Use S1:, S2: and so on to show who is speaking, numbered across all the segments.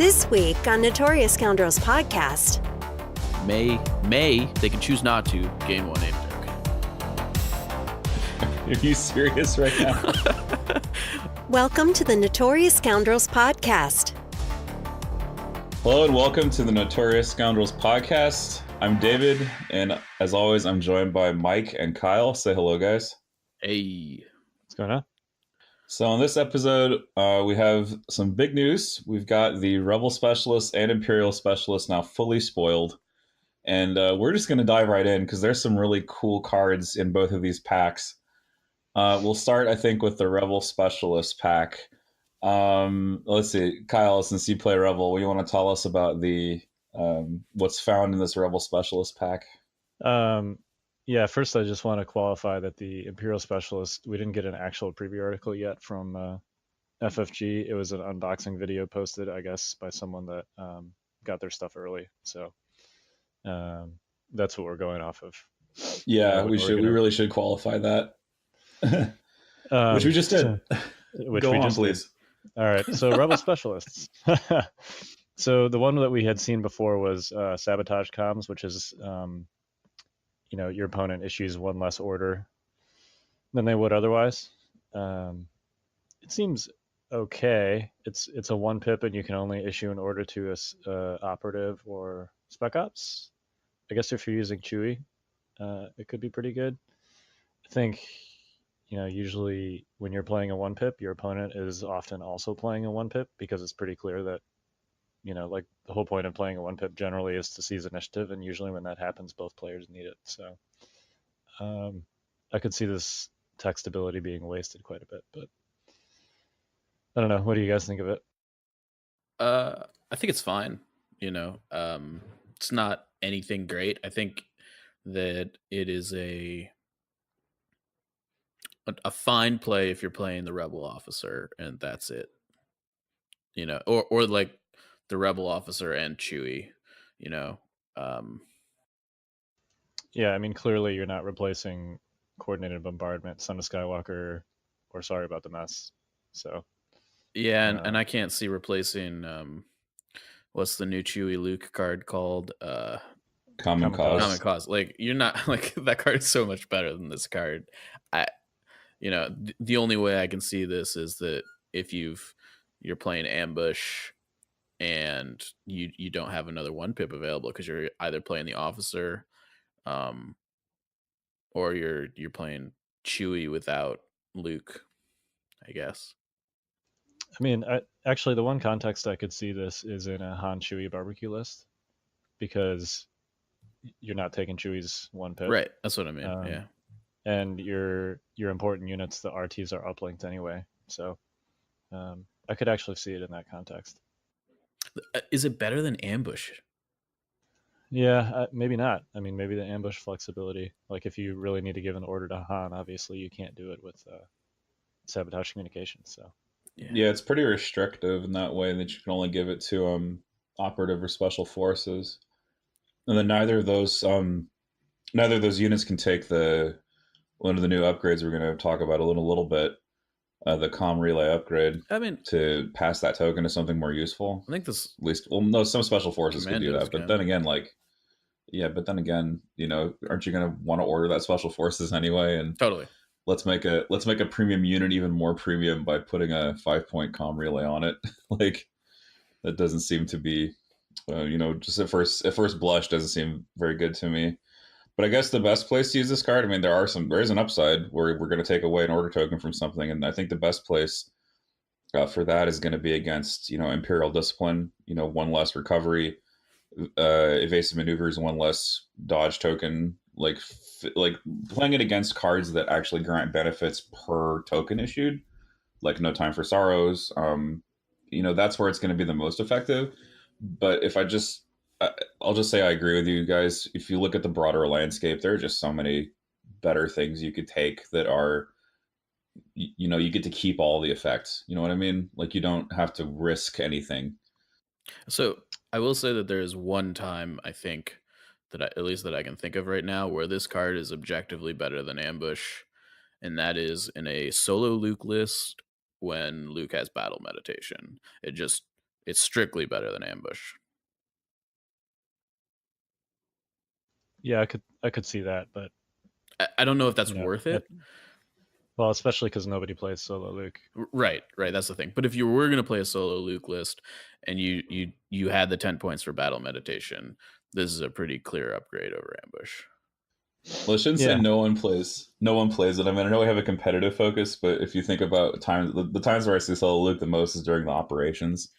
S1: This week on Notorious Scoundrels podcast.
S2: May they can choose not to gain one name token.
S3: Are you serious right now?
S1: Welcome to the Notorious Scoundrels podcast.
S3: Hello and welcome to the Notorious Scoundrels podcast. I'm David, and as always, I'm joined by Mike and Kyle. Say hello, guys.
S2: Hey.
S4: What's going on?
S3: So on this episode, we have some big news. We've got the Rebel Specialist and Imperial Specialist now fully spoiled. And we're just going to dive right in because there's some really cool cards in both of these packs. We'll start, I think, with the Rebel Specialist pack. Let's see, Kyle, since you play Rebel, what do you want to tell us about the what's found in this Rebel Specialist pack?
S4: Yeah, first I just want to qualify that the Imperial Specialist, we didn't get an actual preview article yet from FFG. It was an unboxing video posted, I guess, by someone that got their stuff early. So that's what we're going off of.
S3: Yeah, we really should qualify that. Which we just did. Go on, please.
S4: All right, so Rebel Specialists. So the one that we had seen before was Sabotage Comms, which is your opponent issues one less order than they would otherwise. It seems okay. It's a 1 pip and you can only issue an order to a operative or spec ops. I guess if you're using Chewie, it could be pretty good. I think, usually when you're playing a 1 pip, your opponent is often also playing a 1 pip because it's pretty clear that, like the whole point of playing a 1 pip generally is to seize initiative, and usually when that happens, both players need it. So I could see this text ability being wasted quite a bit, but I don't know. What do you guys think of it?
S2: I think it's fine. It's not anything great. I think that it is a fine play if you're playing the Rebel Officer, and that's it. Or like the Rebel Officer and Chewie,
S4: Yeah, I mean, clearly you're not replacing Coordinated Bombardment, Son of Skywalker, or Sorry About the Mess. So
S2: yeah, and I can't see replacing what's the new Chewie Luke card called?
S3: Common Cause.
S2: Like, you're not like, that card is so much better than this card. The only way I can see this is that if you're playing ambush and you don't have another 1 pip available because you're either playing the officer, or you're playing Chewie without Luke, I guess.
S4: I mean, actually, the one context I could see this is in a Han Chewie barbecue list, because you're not taking Chewie's 1 pip.
S2: Right, that's what I mean. Yeah,
S4: and your important units, the RTs, are uplinked anyway. So I could actually see it in that context.
S2: Is it better than ambush?
S4: Yeah, maybe not. I mean, maybe the ambush flexibility. Like, if you really need to give an order to Han, obviously you can't do it with sabotage communications. So
S3: yeah, it's pretty restrictive in that way that you can only give it to operative or special forces, and then neither of those units can take one of the new upgrades we're going to talk about in a little bit. The comm relay upgrade.
S2: I mean,
S3: to pass that token to something more useful.
S2: I think this,
S3: at least, well, no, some special forces can do that, but then again, aren't you going to want to order that special forces anyway? And
S2: totally.
S3: Let's make a premium unit even more premium by putting a 5-point comm relay on it. Like, that doesn't seem to be, just at first blush doesn't seem very good to me. But I guess the best place to use this card, I mean, there is an upside where we're going to take away an order token from something, and I think the best place for that is going to be against, Imperial Discipline, 1 less recovery, evasive maneuvers, 1 less dodge token, like playing it against cards that actually grant benefits per token issued, like No Time for Sorrows. That's where it's going to be the most effective. But if I'll just say I agree with you guys. If you look at the broader landscape, there are just so many better things you could take that are, you get to keep all the effects. You know what I mean? Like, you don't have to risk anything.
S2: So I will say that there is one time, I think, at least that I can think of right now, where this card is objectively better than ambush, and that is in a solo Luke list when Luke has battle meditation. It just it's strictly better than ambush.
S4: Yeah, I could see that, but
S2: I don't know if that's worth it.
S4: Well, especially because nobody plays solo Luke.
S2: Right. That's the thing. But if you were going to play a solo Luke list and you had the 10 points for battle meditation, this is a pretty clear upgrade over ambush.
S3: Well, I shouldn't say no one plays it. I mean, I know we have a competitive focus, but if you think about the times where I see solo Luke the most is during the operations.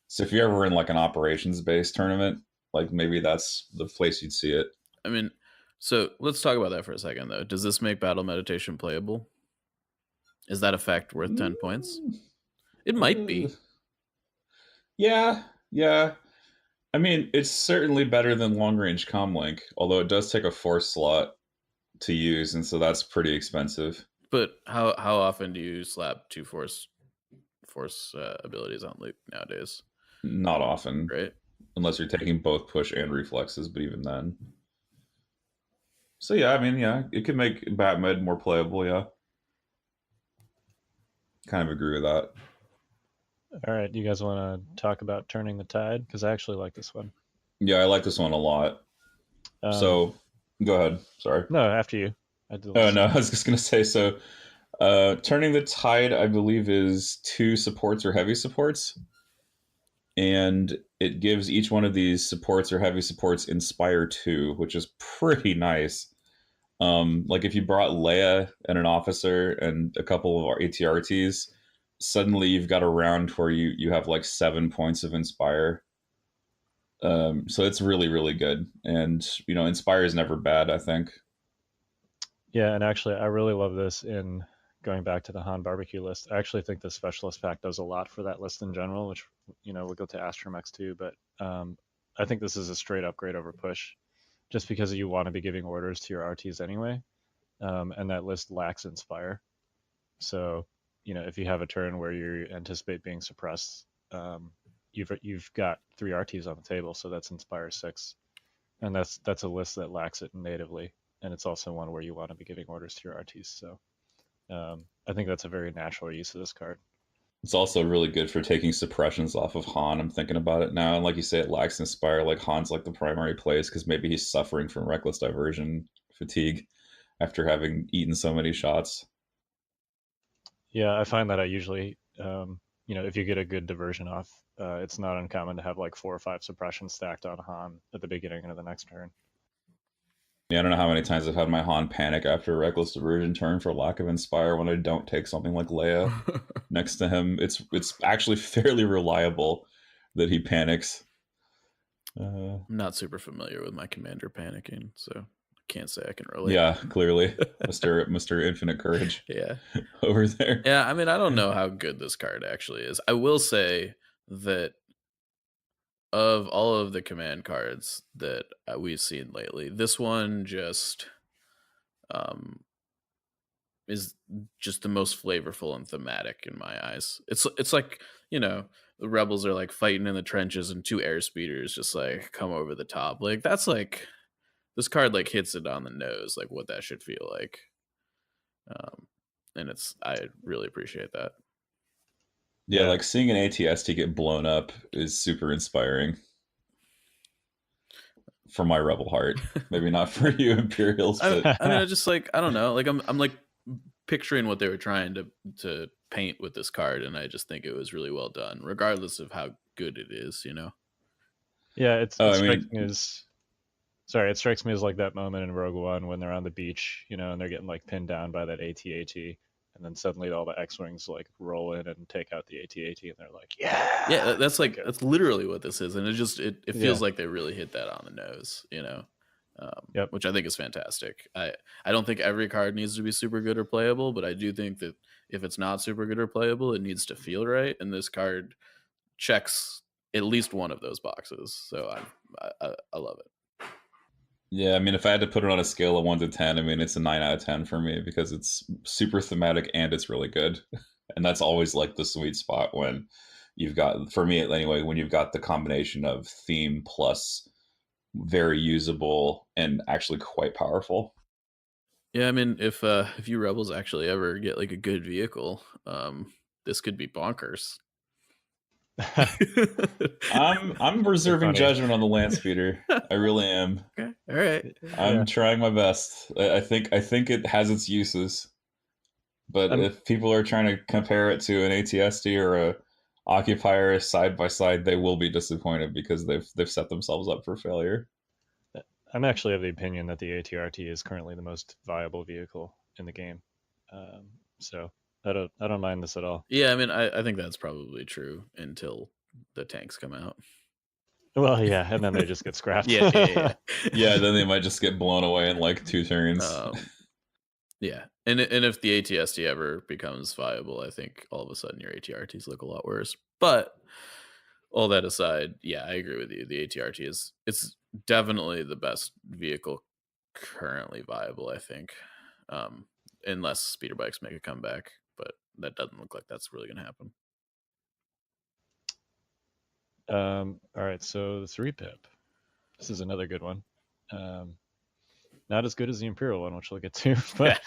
S3: So if you're ever in like an operations-based tournament, like maybe that's the place you'd see it.
S2: I mean, so let's talk about that for a second, though. Does this make battle meditation playable? Is that effect worth 10 points? It might be.
S3: Yeah. I mean, it's certainly better than long range comlink, although it does take a force slot to use, and so that's pretty expensive.
S2: But how often do you slap 2 force abilities on Luke nowadays?
S3: Not often,
S2: right?
S3: Unless you're taking both push and reflexes, but even then. So yeah, I mean, yeah, it could make bat med more playable. Yeah, kind of agree with that.
S4: All right, you guys want to talk about turning the tide? Because I actually like this one.
S3: Yeah, I like this one a lot. So go ahead. Sorry.
S4: No, after you.
S3: Oh no, I was just gonna say, so turning the tide, I believe, is 2 supports or heavy supports, and it gives each one of these supports or heavy supports Inspire 2, which is pretty nice. Like if you brought Leia and an officer and a couple of ATRTs, suddenly you've got a round where you have like 7 points of Inspire. So it's really, really good. And, Inspire is never bad, I think.
S4: Yeah, and actually, I really love this in going back to the Han barbecue list. I actually think the specialist pack does a lot for that list in general, which, we'll go to Astromech too. But I think this is a straight upgrade over push, just because you want to be giving orders to your RTs anyway. And that list lacks Inspire. So, if you have a turn where you anticipate being suppressed, you've got 3 RTs on the table, so that's Inspire 6. And that's a list that lacks it natively. And it's also one where you want to be giving orders to your RTs. So I think that's a very natural use of this card.
S3: It's also really good for taking suppressions off of Han. I'm thinking about it now. And like you say, it lacks Inspire. Like Han's like the primary place because maybe he's suffering from reckless diversion fatigue after having eaten so many shots.
S4: Yeah, I find that I usually, if you get a good diversion off, it's not uncommon to have like 4 or 5 suppressions stacked on Han at the beginning of the next turn.
S3: Yeah, I don't know how many times I've had my Han panic after a reckless diversion turn for lack of Inspire when I don't take something like Leia next to him. It's actually fairly reliable that he panics.
S2: I'm not super familiar with my commander panicking, so I can't say I can relate.
S3: Yeah, clearly, Mr. Infinite Courage.
S2: Yeah,
S3: over there.
S2: Yeah, I mean, I don't know how good this card actually is. I will say that of all of the command cards that we've seen lately, this one just is just the most flavorful and thematic in my eyes. It's like, the rebels are like fighting in the trenches and 2 air speeders just like come over the top. Like that's like this card like hits it on the nose, like what that should feel like. And I really appreciate that.
S3: Yeah, like seeing an ATST get blown up is super inspiring. For my rebel heart, maybe not for you Imperials. But
S2: I mean, I just like, I don't know, like I'm like picturing what they were trying to paint with this card, and I just think it was really well done, regardless of how good it is,
S4: Yeah, it strikes me as like that moment in Rogue One when they're on the beach, and they're getting like pinned down by that AT-AT, and then suddenly all the X-wings like roll in and take out the AT-AT, and they're like,
S2: yeah, that's like that's literally what this is, and it feels like they really hit that on the nose, which I think is fantastic. I don't think every card needs to be super good or playable, but I do think that if it's not super good or playable, it needs to feel right, and this card checks at least one of those boxes. So I love it.
S3: Yeah, I mean, if I had to put it on a scale of 1 to 10, I mean, it's a 9 out of 10 for me because it's super thematic and it's really good. And that's always like the sweet spot when you've got, for me anyway, when you've got the combination of theme plus very usable and actually quite powerful.
S2: Yeah, I mean, if you rebels actually ever get like a good vehicle, this could be bonkers.
S3: I'm reserving judgment on the land speeder. I really am.
S2: Okay. All right.
S3: I'm trying my best. I think it has its uses, but if people are trying to compare it to an ATSD or a occupier side by side, they will be disappointed because they've set themselves up for failure.
S4: I'm actually of the opinion that the ATRT is currently the most viable vehicle in the game, so I don't mind this at all.
S2: Yeah, I mean, I think that's probably true until the tanks come out.
S4: Well, yeah, and then they just get scrapped.
S2: Yeah.
S3: Yeah, then they might just get blown away in like 2 turns.
S2: Yeah, and if the ATSD ever becomes viable, I think all of a sudden your ATRTs look a lot worse. But all that aside, yeah, I agree with you. The ATRT it's definitely the best vehicle currently viable, I think, unless speeder bikes make a comeback. But that doesn't look like that's really going to happen.
S4: All right, so the 3-pip. This is another good one. Not as good as the Imperial one, which we'll get to. But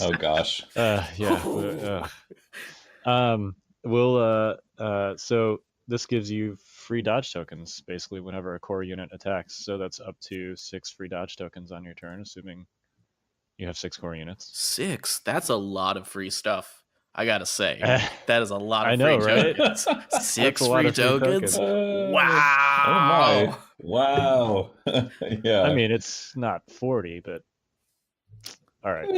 S3: oh gosh.
S4: Yeah. So this gives you free dodge tokens basically whenever a core unit attacks. So that's up to 6 free dodge tokens on your turn, assuming you have 6 core units.
S2: 6? That's a lot of free stuff. I gotta say, that is a lot of
S4: free
S2: right?
S4: tokens.
S2: 6 free tokens? Wow!
S3: Oh my! Wow! Yeah.
S4: I mean, it's not 40, but all right.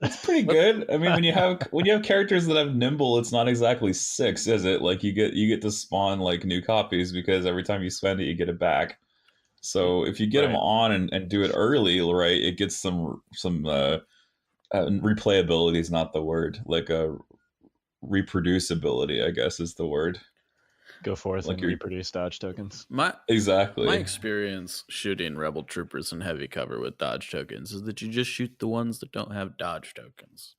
S3: It's pretty good. I mean, when you have characters that have nimble, it's not exactly 6, is it? Like you get to spawn like new copies because every time you spend it, you get it back. So if you get them on and do it early, right, it gets some replayability is not the word, like a reproducibility, I guess is the word.
S4: Go forth and reproduce dodge tokens.
S2: My
S3: Exactly.
S2: experience shooting rebel troopers in heavy cover with dodge tokens is that you just shoot the ones that don't have dodge tokens.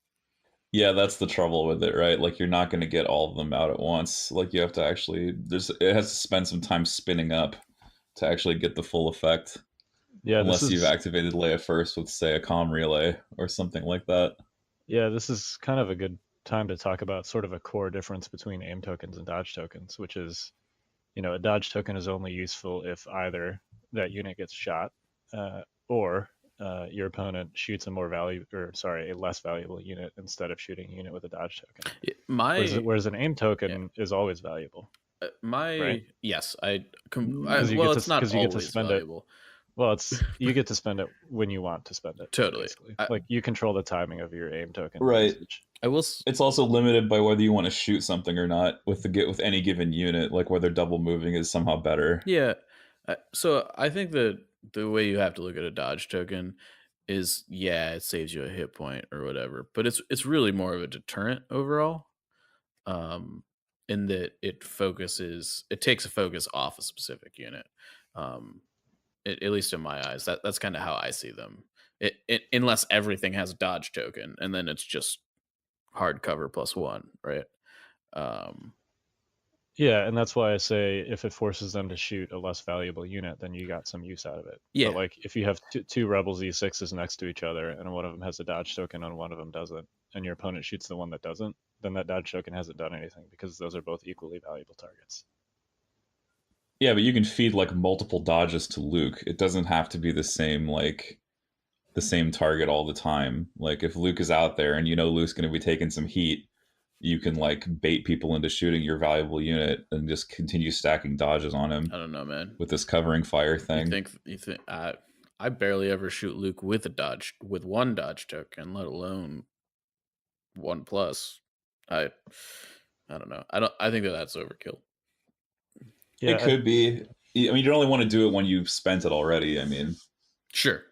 S3: Yeah, that's the trouble with it, right? Like you're not going to get all of them out at once. Like you have to actually it has to spend some time spinning up to actually get the full effect. Yeah, unless you've activated Leia first with, say, a comm relay or something like that.
S4: Yeah, this is kind of a good time to talk about sort of a core difference between aim tokens and dodge tokens, which is, a dodge token is only useful if either that unit gets shot or your opponent shoots a less valuable unit instead of shooting a unit with a dodge token. Whereas an aim token is always valuable.
S2: Yes,
S4: it's not always
S2: valuable.
S4: Well, you get to spend it when you want to spend it.
S2: Totally.
S4: Like you control the timing of your aim token.
S3: Right.
S4: Usage.
S3: It's also limited by whether you want to shoot something or not with any given unit, like whether double moving is somehow better.
S2: Yeah. So I think that the way you have to look at a dodge token is, it saves you a hit point or whatever, but it's really more of a deterrent overall. In that it takes a focus off a specific unit. At least in my eyes, that's kind of how I see them. Unless everything has a dodge token, and then it's just hard cover +1, right?
S4: Yeah, and that's why I say if it forces them to shoot a less valuable unit, then you got some use out of it.
S2: Yeah.
S4: But like if you have two Rebels E6s next to each other, and one of them has a dodge token and one of them doesn't, and your opponent shoots the one that doesn't, then that dodge token hasn't done anything because those are both equally valuable targets.
S3: Yeah, but you can feed like multiple dodges to Luke. It doesn't have to be the same target all the time. Like if Luke is out there and Luke's going to be taking some heat, you can like bait people into shooting your valuable unit and just continue stacking dodges on him.
S2: I don't know, man.
S3: With this covering fire thing.
S2: You think I barely ever shoot Luke with one dodge token, let alone 1+. I don't know. I think that's overkill.
S3: Yeah, it could be. I mean, you don't only want to do it when you've spent it already. I mean,
S2: sure.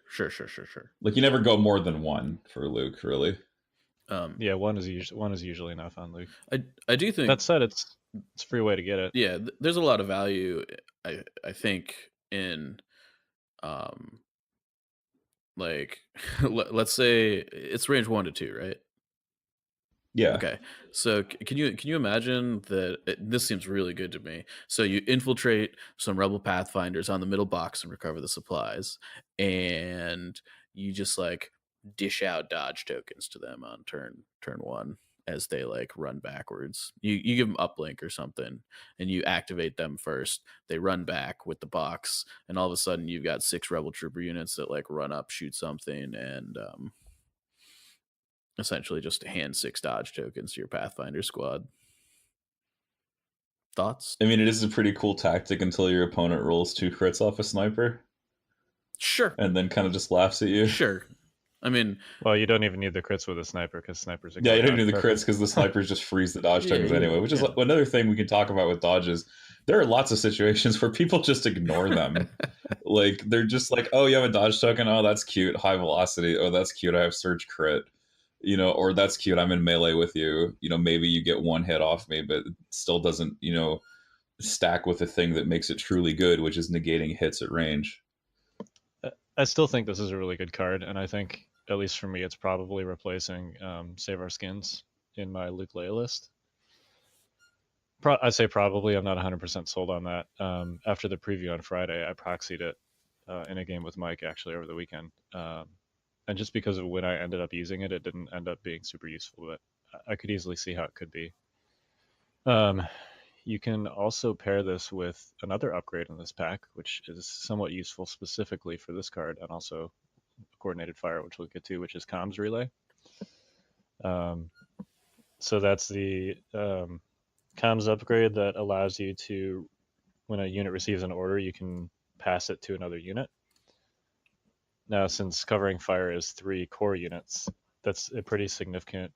S3: Like you never go more than 1 for Luke, really.
S4: Yeah, one is usually enough on Luke.
S2: I do think
S4: that said, it's a free way to get it.
S2: Yeah, there's a lot of value. I think in like let's say it's range 1 to 2, right?
S3: Yeah.
S2: Okay. So can you imagine that this seems really good to me. So you infiltrate some rebel pathfinders on the middle box and recover the supplies, and you just like dish out dodge tokens to them on turn 1, as they like run backwards. You give them uplink or something, and you activate them first. They run back with the box, and all of a sudden you've got 6 rebel trooper units that like run up, shoot something, and essentially just hand 6 dodge tokens to your Pathfinder squad. Thoughts?
S3: I mean, it is a pretty cool tactic until your opponent rolls 2 crits off a sniper.
S2: Sure.
S3: And then kind of just laughs at you.
S2: Sure. I mean,
S4: well, you don't even need the crits with a sniper because snipers are
S3: you don't need the crits because the snipers just freeze the dodge tokens anyway, which is another thing we can talk about with dodges. There are lots of situations where people just ignore them. Like, they're just like, oh, you have a dodge token? Oh, that's cute. High velocity. Oh, that's cute. I have surge crit. You know, or that's cute. I'm in melee with you. You know, maybe you get 1 hit off me, but it still doesn't, you know, stack with the thing that makes it truly good, which is negating hits at range.
S4: I still think this is a really good card, and I think, at least for me, it's probably replacing Save Our Skins in my Luke Leia list. I say probably. I'm not 100% sold on that. After the preview on Friday, I proxied it in a game with Mike, actually, over the weekend. And just because of when I ended up using it, it didn't end up being super useful, but I could easily see how it could be. You can also pair this with another upgrade in this pack, which is somewhat useful specifically for this card, and also coordinated fire, which we'll get to, which is comms relay. So that's the comms upgrade that allows you to, when a unit receives an order, you can pass it to another unit. Now, since covering fire is 3 core units, that's a pretty significant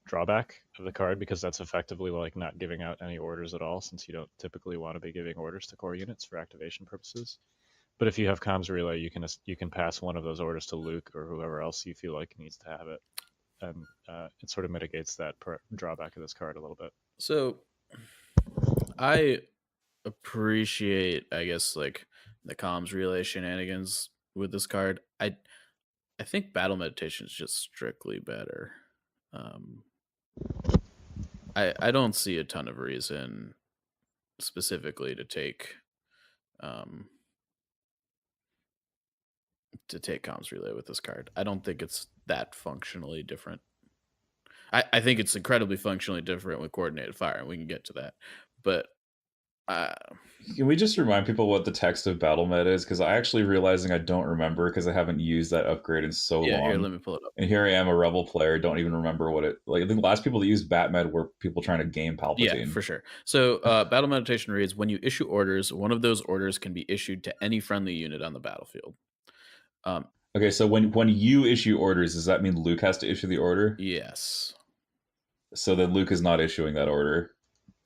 S4: drawback of the card, because that's effectively like not giving out any orders at all, since you don't typically want to be giving orders to core units for activation purposes. But if you have comms relay, you can pass one of those orders to Luke or whoever else you feel like needs to have it, and it sort of mitigates that drawback of this card a little bit.
S2: So I appreciate, I guess, like the comms relay shenanigans with this card. I think battle meditation is just strictly better. I don't see a ton of reason specifically to take comms relay with this card. I don't think it's that functionally different. I think it's incredibly functionally different with coordinated fire, and we can get to that. But
S3: can we just remind people what the text of battle med is? Because I actually realizing I don't remember, because I haven't used that upgrade in so long.
S2: Here, let me pull it up.
S3: And here I am, a rebel player, don't even remember what it like. The last people that used Batmed were people trying to game Palpatine.
S2: Yeah, for sure. So battle meditation reads: when you issue orders, one of those orders can be issued to any friendly unit on the battlefield.
S3: Okay, so when you issue orders, does that mean Luke has to issue the order?
S2: Yes.
S3: So then Luke is not issuing that order.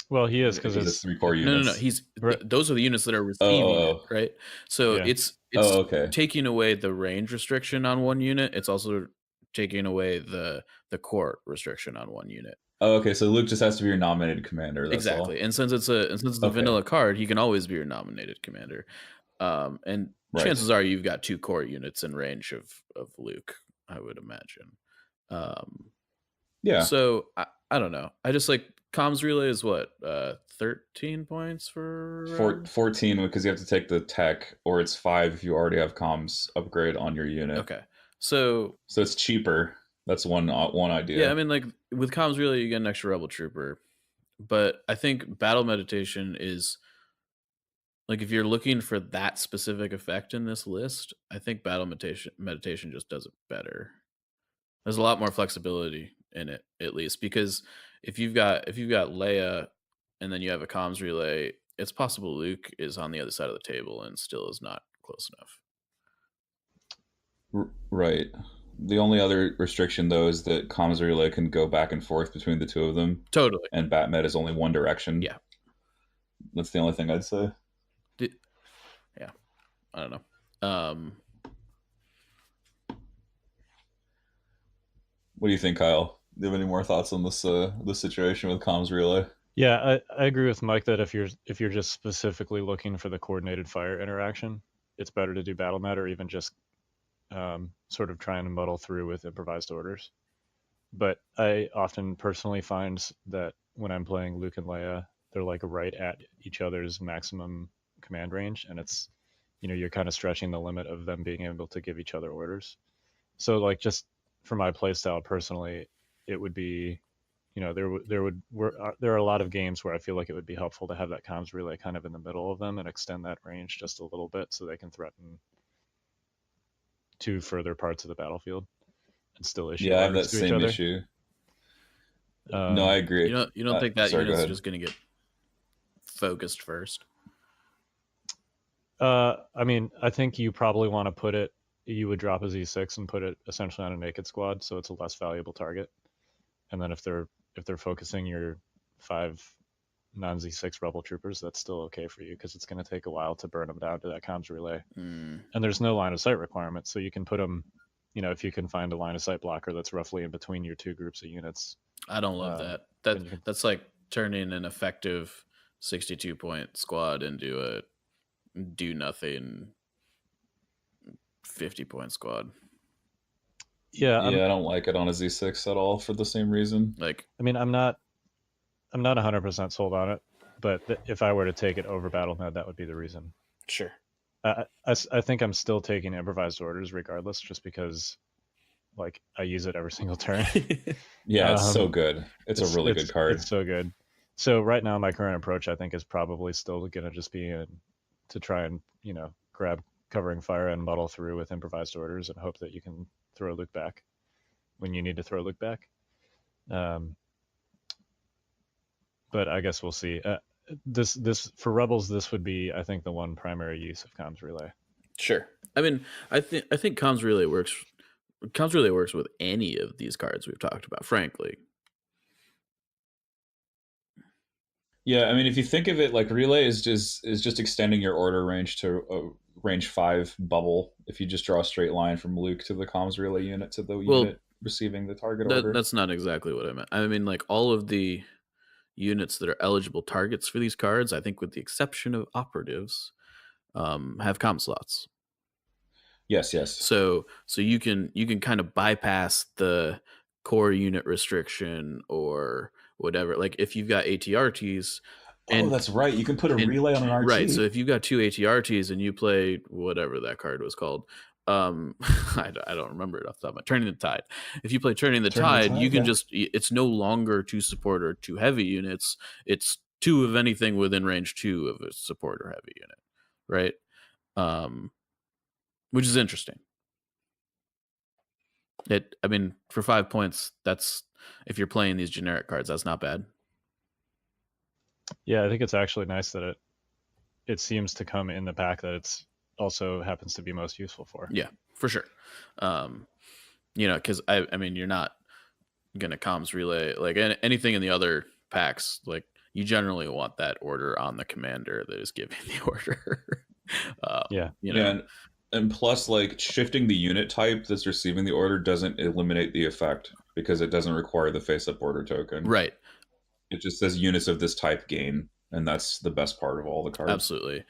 S4: Well, he is, because it's
S3: 3 core units.
S2: No. He's those are the units that are receiving it, right? So it's
S3: okay.
S2: taking away the range restriction on one unit. It's also taking away the core restriction on one unit.
S3: Oh, okay. So Luke just has to be your nominated commander. That's
S2: exactly.
S3: all.
S2: And since it's a vanilla card, he can always be your nominated commander. And chances are you've got 2 core units in range of Luke, I would imagine.
S3: Yeah.
S2: So I don't know. I just like comms relay is what 13 points for
S3: 14 because you have to take the tech, or it's 5 if you already have comms upgrade on your unit.
S2: Okay. So
S3: it's cheaper. That's one idea.
S2: Yeah, I mean, like with comms relay you get an extra rebel trooper, but I think battle meditation is like, if you're looking for that specific effect in this list, I think battle meditation just does it better. There's a lot more flexibility in it, at least, because if you've got Leia and then you have a comms relay, it's possible Luke is on the other side of the table and still is not close enough.
S3: Right. The only other restriction, though, is that comms relay can go back and forth between the 2 of them.
S2: Totally.
S3: And Batmed is only one direction.
S2: Yeah.
S3: That's the only thing I'd say.
S2: Yeah. I don't know.
S3: What do you think, Kyle? Do you have any more thoughts on this situation with comms relay?
S4: Yeah, I agree with Mike that if you're just specifically looking for the coordinated fire interaction, it's better to do battle med, or even just sort of trying to muddle through with improvised orders. But I often personally find that when I'm playing Luke and Leia, they're like right at each other's maximum command range, and it's, you're kind of stretching the limit of them being able to give each other orders. So like just for my playstyle personally, it would be, there are a lot of games where I feel like it would be helpful to have that comms relay kind of in the middle of them and extend that range just a little bit so they can threaten two further parts of the battlefield and still issue
S3: I have that
S4: orders to each
S3: same
S4: other.
S3: issue. No, I agree.
S2: You don't think that
S3: sorry,
S2: unit's just going to get focused first?
S4: I mean, I think you probably want to put it. You would drop a Z6 and put it essentially on a naked squad, so it's a less valuable target. And then if they're focusing your 5 non-Z6 rebel troopers, that's still okay for you because it's going to take a while to burn them down to that comms relay. And there's no line of sight requirement, so you can put them. If you can find a line of sight blocker that's roughly in between your two groups of units.
S2: I don't love that. That's like turning an effective 62-point squad into a do nothing 50-point squad.
S3: Yeah, I don't like it on a Z6 at all for the same reason.
S2: Like,
S4: I mean, I'm not 100% sold on it, but if I were to take it over BattleNet, that would be the reason.
S2: Sure.
S4: I think I'm still taking improvised orders regardless, just because, like, I use it every single turn.
S3: Yeah, it's so good. It's a really good card.
S4: It's so good. So right now, my current approach, I think, is probably still going to just be to try and grab covering fire and muddle through with improvised orders and hope that you can throw Luke back when you need to throw Luke back. But I guess we'll see. This for Rebels, this would be, I think, the one primary use of comms relay.
S2: Sure. I mean, I think comms relay works. Comms relay works with any of these cards we've talked about, frankly.
S3: Yeah, I mean, if you think of it, like, relay is just extending your order range to a range 5 bubble. If you just draw a straight line from Luke to the comms relay unit to the unit receiving the target order.
S2: That's not exactly what I meant. I mean, like, all of the units that are eligible targets for these cards, I think with the exception of operatives, have comm slots.
S3: Yes.
S2: So you can kind of bypass the core unit restriction or whatever. Like, if you've got ATRTs.
S3: That's right. You can put a relay on an RT.
S2: Right. So if you've got 2 ATRTs and you play whatever that card was called, I don't remember it off the top of my head. Turning the Tide. If you play Turning the Tide, you can it's no longer 2 support or 2 heavy units. It's 2 of anything within range 2 of a support or heavy unit, right? Which is interesting. I mean, for 5 points, that's, if you're playing these generic cards, that's not bad.
S4: Yeah, I think it's actually nice that it seems to come in the pack that it's also happens to be most useful for.
S2: Yeah, for sure. Because I mean, you're not gonna comms relay like anything in the other packs. Like, you generally want that order on the commander that is giving the order.
S3: And plus, like, shifting the unit type that's receiving the order doesn't eliminate the effect because it doesn't require the face-up order token.
S2: Right.
S3: It just says units of this type gain, and that's the best part of all the cards.
S2: Absolutely.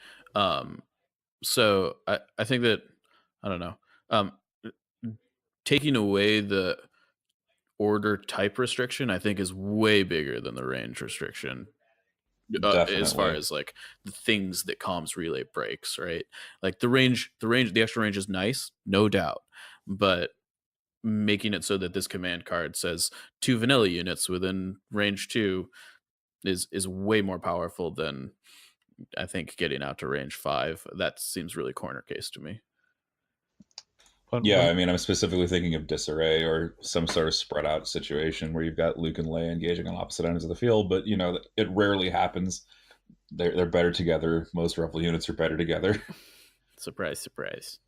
S2: So I think that, I don't know, taking away the order type restriction, I think, is way bigger than the range restriction. As far as, like, the things that comms relay breaks, right? Like, the extra range is nice, no doubt, but making it so that this command card says 2 vanilla units within range 2 is way more powerful than, I think, getting out to range 5. That seems really corner case to me.
S3: Yeah, I mean, I'm specifically thinking of disarray or some sort of spread out situation where you've got Luke and Leia engaging on opposite ends of the field, but it rarely happens. They're better together. Most Rebel units are better together.
S2: Surprise, surprise.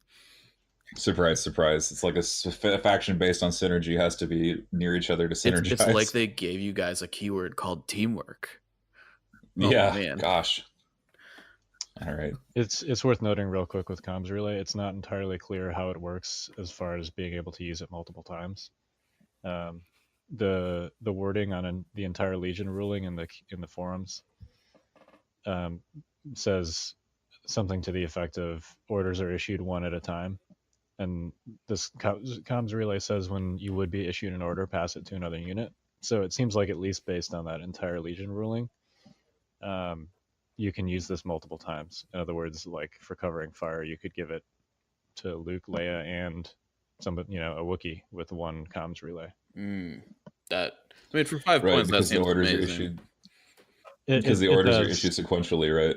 S3: Surprise, surprise. It's like a faction based on synergy has to be near each other to synergize.
S2: It's like they gave you guys a keyword called teamwork.
S3: Man. Gosh. All right.
S4: It's worth noting real quick with comms relay, it's not entirely clear how it works as far as being able to use it multiple times. The wording on the entire Legion ruling in the forums says something to the effect of orders are issued 1 at a time, and this comms relay says when you would be issued an order, pass it to another unit. So it seems like, at least based on that entire Legion ruling, you can use this multiple times. In other words, like, for covering fire, you could give it to Luke, Leia, and somebody, a Wookiee with one comms relay.
S2: For 5 points, that seems amazing.
S3: Because the orders are issued sequentially, right?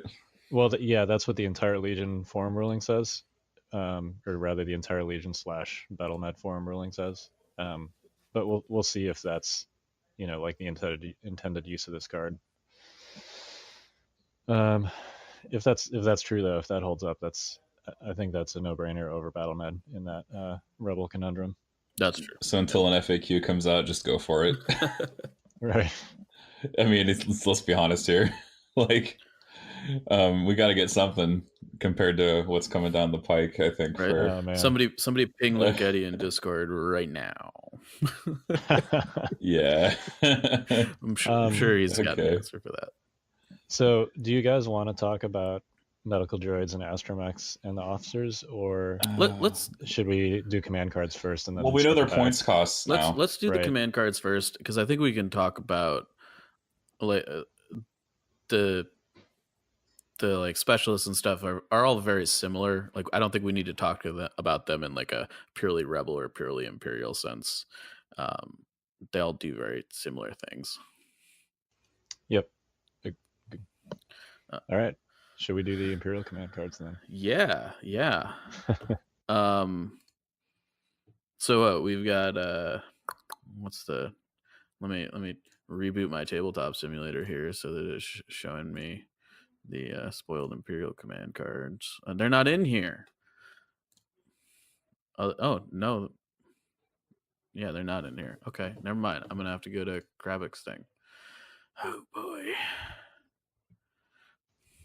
S4: Well, that's what the entire Legion forum ruling says, or rather, the entire Legion / BattleNet forum ruling says. But we'll see if that's, like the intended use of this card. If that's true though, if that holds up, I think that's a no-brainer over BattleNet in that Rebel conundrum.
S2: That's true.
S3: So until an FAQ comes out, just go for it.
S4: Right.
S3: I mean, let's be honest here. Like, we got to get something compared to what's coming down the pike, I think.
S2: Right.
S3: For
S2: somebody ping Luketti in Discord right now.
S3: Yeah.
S2: I'm sure he's got an answer for that.
S4: So do you guys want to talk about medical droids and astromechs and the officers, or should we do command cards first and then?
S3: Well, we know their points costs now.
S2: Let's do the command cards first, because I think we can talk about like the like specialists and stuff are all very similar. Like, I don't think we need to talk about them in like a purely rebel or purely imperial sense. They all do very similar things.
S4: Yep. All right. Should we do the imperial command cards then?
S2: Yeah. So we've got let me reboot my tabletop simulator here so that it's showing me the spoiled imperial command cards. They're not in here. Oh no. Yeah, they're not in here. Okay, never mind. I'm gonna have to go to Kravik's thing. Oh boy.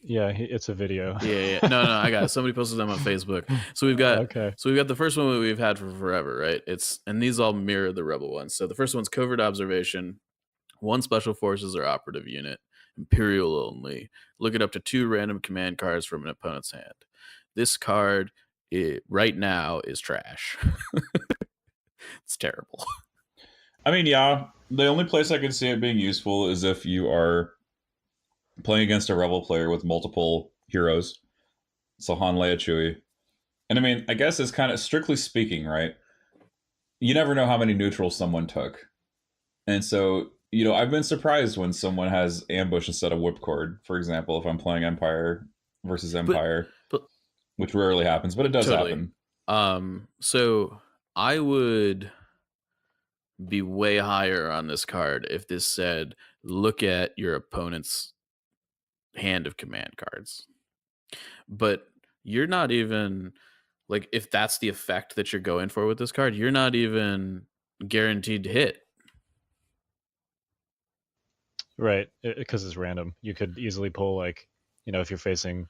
S4: Yeah, it's a video.
S2: Yeah. No, I got it. Somebody posted them on Facebook. So we've got the first one we've had for forever, right? And these all mirror the rebel ones. So the first one's covert observation, 1 special forces or operative unit, Imperial only. Look at up to 2 random command cards from an opponent's hand. This card right now is trash. It's terrible.
S3: I mean, yeah, the only place I could see it being useful is if you are playing against a rebel player with multiple heroes. So Han, Leia, Chewie. And I mean, I guess it's kind of, strictly speaking, right? You never know how many neutrals someone took. And so, I've been surprised when someone has ambush instead of whipcord, for example, if I'm playing Empire versus Empire, which rarely happens, but it does happen.
S2: So I would be way higher on this card if this said, look at your opponent's hand of command cards. But you're not even, like, if that's the effect that you're going for with this card, you're not even guaranteed to hit.
S4: Right, because it's random. You could easily pull, like, if you're facing,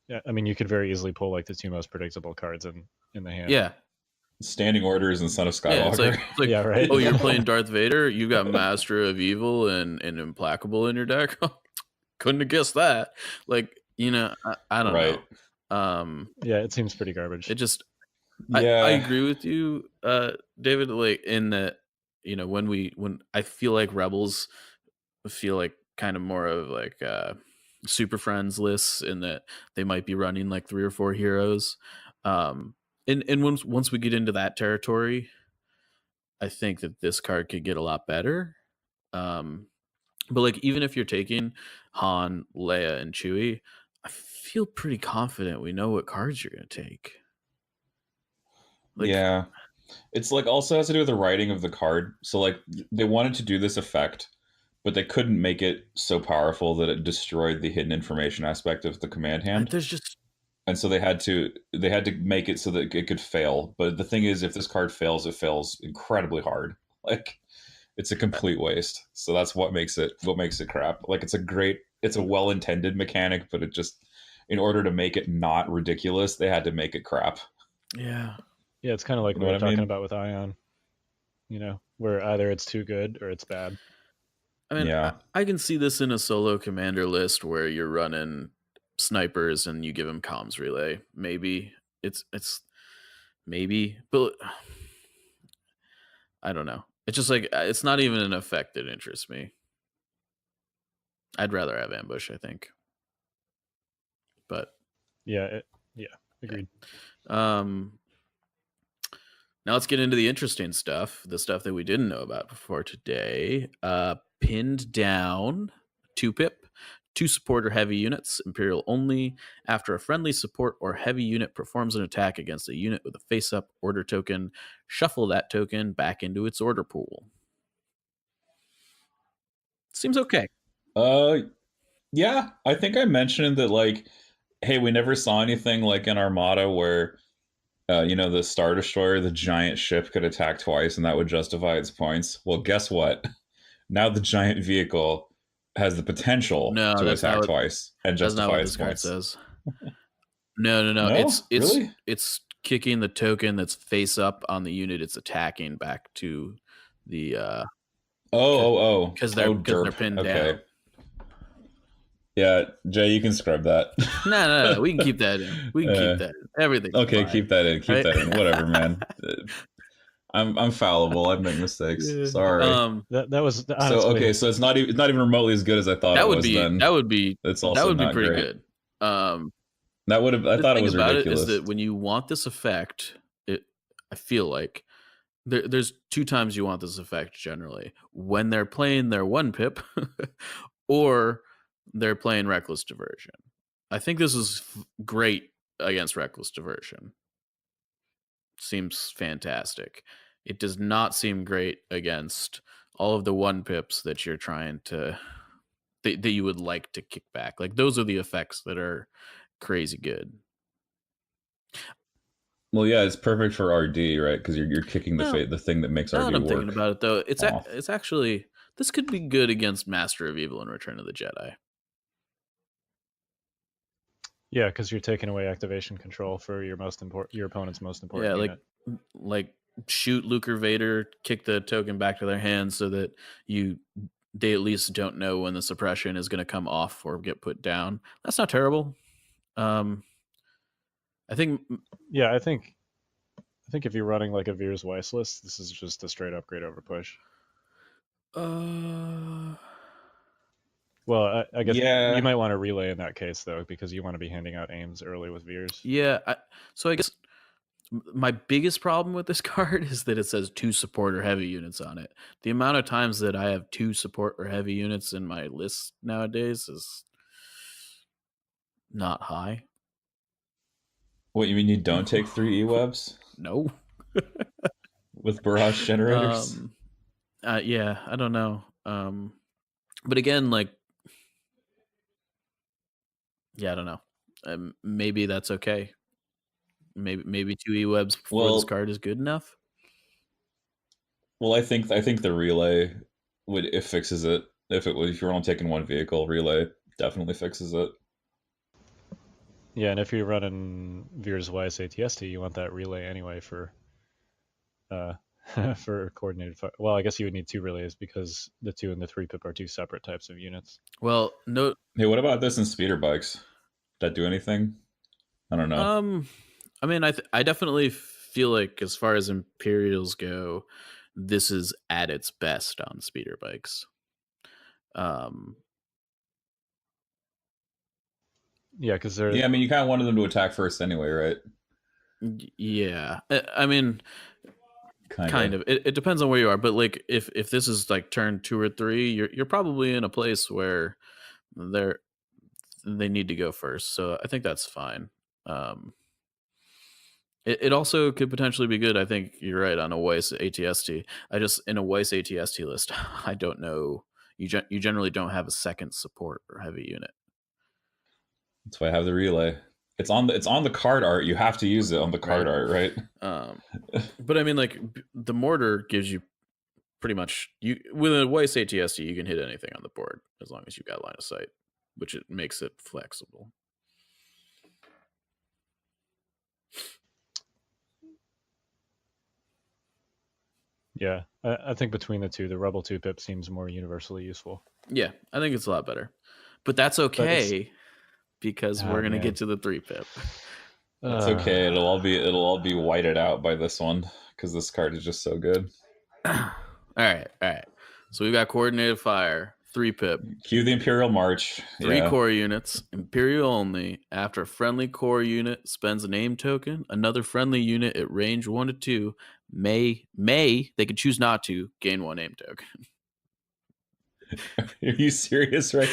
S4: you could very easily pull like the 2 most predictable cards in the hand.
S2: Yeah.
S3: Standing orders and Son of Skywalker.
S2: Yeah, it's like
S4: yeah, right.
S2: Oh, you're playing Darth Vader? You got Master of Evil and Implacable in your deck? Couldn't have guessed that. Like, I don't know.
S4: Yeah, it seems pretty garbage.
S2: It just, I agree with you, David, like, in that, when I feel like rebels feel like kind of more of like Super Friends lists, in that they might be running like 3 or 4 heroes. And once we get into that territory, I think that this card could get a lot better. But like, even if you're taking Han, Leia, and Chewie, I feel pretty confident we know what cards you're going to take.
S3: Like, yeah. It's like also has to do with the writing of the card. So like they wanted to do this effect, but they couldn't make it so powerful that it destroyed the hidden information aspect of the command hand. And so they had to make it so that it could fail. But the thing is, if this card fails, it fails incredibly hard. Like, it's a complete waste. So that's what makes it crap. Like, it's a well-intended mechanic, but it just, in order to make it not ridiculous, they had to make it crap.
S2: Yeah.
S4: Yeah, it's kind of like what we're talking about with Ion. Where either it's too good or it's bad.
S2: I mean, yeah. I can see this in a solo commander list where you're running snipers and you give them comms relay. Maybe it's maybe, but I don't know. It's just like, it's not even an effect that interests me. I'd rather have ambush, I think. But
S4: yeah, agreed.
S2: Now let's get into the interesting stuff, the stuff that we didn't know about before today. Pinned down 2-pip, 2 support or heavy units, Imperial only. After a friendly support or heavy unit performs an attack against a unit with a face-up order token, shuffle that token back into its order pool. Seems okay.
S3: Yeah, I think I mentioned that, like, hey, we never saw anything like in Armada where, the Star Destroyer, the giant ship, could attack twice and that would justify its points. Well, guess what? Now the giant vehicle has the potential to attack twice and justify its points.
S2: That's not what this card says. No.
S3: No? Really?
S2: It's kicking the token that's face up on the unit it's attacking back to the because they're pinned down.
S3: Yeah, Jay, you can scrub that.
S2: No. We can keep that in. We can keep that in. Everything.
S3: Okay, fine. Keep that in. Keep that in. Whatever, man. I'm fallible. I make mistakes. Sorry.
S4: That was
S3: so okay. So it's not even remotely as good as I thought it was.
S2: That would be pretty
S3: great.
S2: Good.
S3: That would have. I thought it was ridiculous.
S2: Is that when you want this effect, I feel like there's 2 times you want this effect generally: when they're playing their 1-pip, or they're playing Reckless Diversion. I think this is great against Reckless Diversion. Seems fantastic. It does not seem great against all of the 1-pips that you're trying to that you would like to kick back. Like, those are the effects that are crazy good.
S3: Well, yeah, it's perfect for RD, right? Because you're kicking the thing that makes RD work. I'm
S2: thinking about it though. It's actually, this could be good against Master of Evil and Return of the Jedi.
S4: Yeah, because you're taking away activation control for your opponent's most important unit.
S2: like shoot Luke or Vader, kick the token back to their hands so that they at least don't know when the suppression is going to come off or get put down. That's not terrible. I think if you're running like a Veer's Weiss list, this is just a straight upgrade over push. Well, I guess you might want to relay in that case, though, because you want to be handing out aims early with Veers. Yeah, so I guess my biggest problem with this card is that it says 2 support or heavy units on it. The amount of times that I have 2 support or heavy units in my list nowadays is not high.
S3: What, you mean you don't take 3 E-Webs?
S2: No.
S3: With barrage generators?
S2: Yeah, I don't know. But again, like, yeah, I don't know. Maybe that's okay. Maybe 2 E-Webs before this card is good enough.
S3: Well, I think the relay it fixes it. If you're only taking 1 vehicle, relay definitely fixes it.
S4: Yeah, and if you're running Veers Weiss ATST, you want that relay anyway for coordinated fire. Well, I guess you would need 2 relays because the 2 and the 3-pip are 2 separate types of units.
S2: Well, no.
S3: Hey, what about this in speeder bikes? Did that do anything? I don't know.
S2: I mean, I definitely feel like as far as Imperials go, this is at its best on speeder bikes.
S4: Yeah, because they're.
S3: Yeah, I mean, you kind of wanted them to attack first anyway, right?
S2: Yeah, I mean, kind of. It depends on where you are, but like if this is like turn 2 or 3, you're probably in a place where they need to go first. So I think that's fine. It also could potentially be good. I think you're right on a Weiss ATST. In a Weiss ATST list, I don't know. You generally don't have a second support or heavy unit.
S3: That's why I have the relay. It's on the card art. You have to use it on the card art, right?
S2: But I mean, like, the mortar gives you pretty much with a Weiss ATST, you can hit anything on the board as long as you got line of sight, which it makes it flexible.
S4: Yeah, I think between the 2, the Rebel 2-pip seems more universally useful.
S2: Yeah, I think it's a lot better, but that's okay because we're gonna get to the 3-pip.
S3: It's okay. It'll all be whited out by this one because this card is just so good.
S2: All right. So we've got coordinated fire, 3 pip.
S3: Cue the Imperial March.
S2: 3 core units, Imperial only. After a friendly core unit spends a name token, another friendly unit at range 1 to 2 may they can choose not to gain 1 name token.
S3: Are you serious right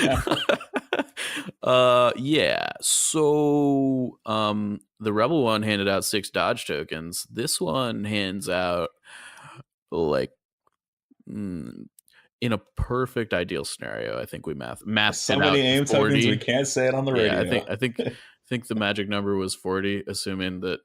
S3: now?
S2: Yeah. So the Rebel one handed out 6 dodge tokens. This one hands out like in a perfect ideal scenario. I think we mapped
S3: so
S2: it
S3: many
S2: out
S3: name
S2: 40.
S3: tokens we can't say it on the radio.
S2: Yeah, I think the magic number was 40, assuming that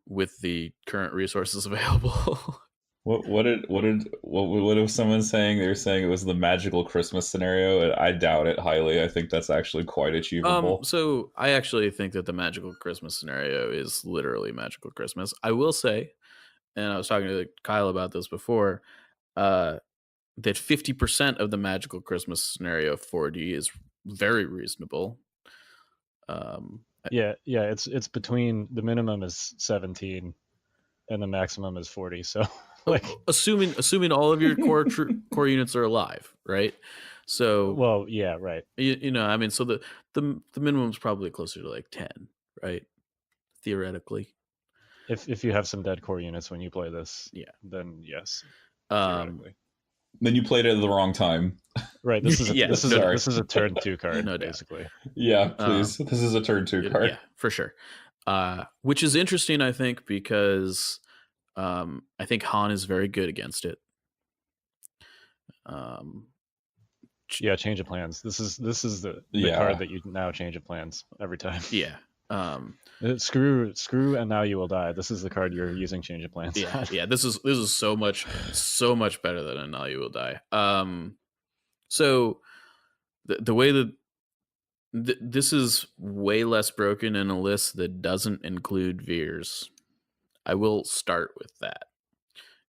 S2: with the current resources available.
S3: What was someone saying? They were saying it was the magical Christmas scenario, and I doubt it highly. I think that's actually quite achievable.
S2: So I actually think that the magical Christmas scenario is literally magical Christmas. I will say, and I was talking to Kyle about this before, that 50% of the magical Christmas scenario 4D is very reasonable.
S4: Yeah, it's between, the minimum is 17 and the maximum is 40. So like
S2: assuming all of your core units are alive, right? So
S4: well, yeah, right.
S2: You know, I mean, so the minimum is probably closer to like 10, right? Theoretically.
S4: If you have some dead core units when you play this,
S2: yeah,
S4: then yes. Theoretically.
S3: Then you played it at the wrong time.
S4: Right. This is this is a turn 2 card, basically.
S3: Yeah, please. This is a turn 2 card.
S2: Yeah, for sure. Which is interesting, I think, because I think Han is very good against it.
S4: Yeah, change of plans. This is the card that you now change of plans every time.
S2: Yeah.
S4: Screw and now you will die. This is the card you're using change of plans.
S2: Yeah. This is so much better than a now you will die. So the way that this is way less broken in a list that doesn't include Veers. I will start with that.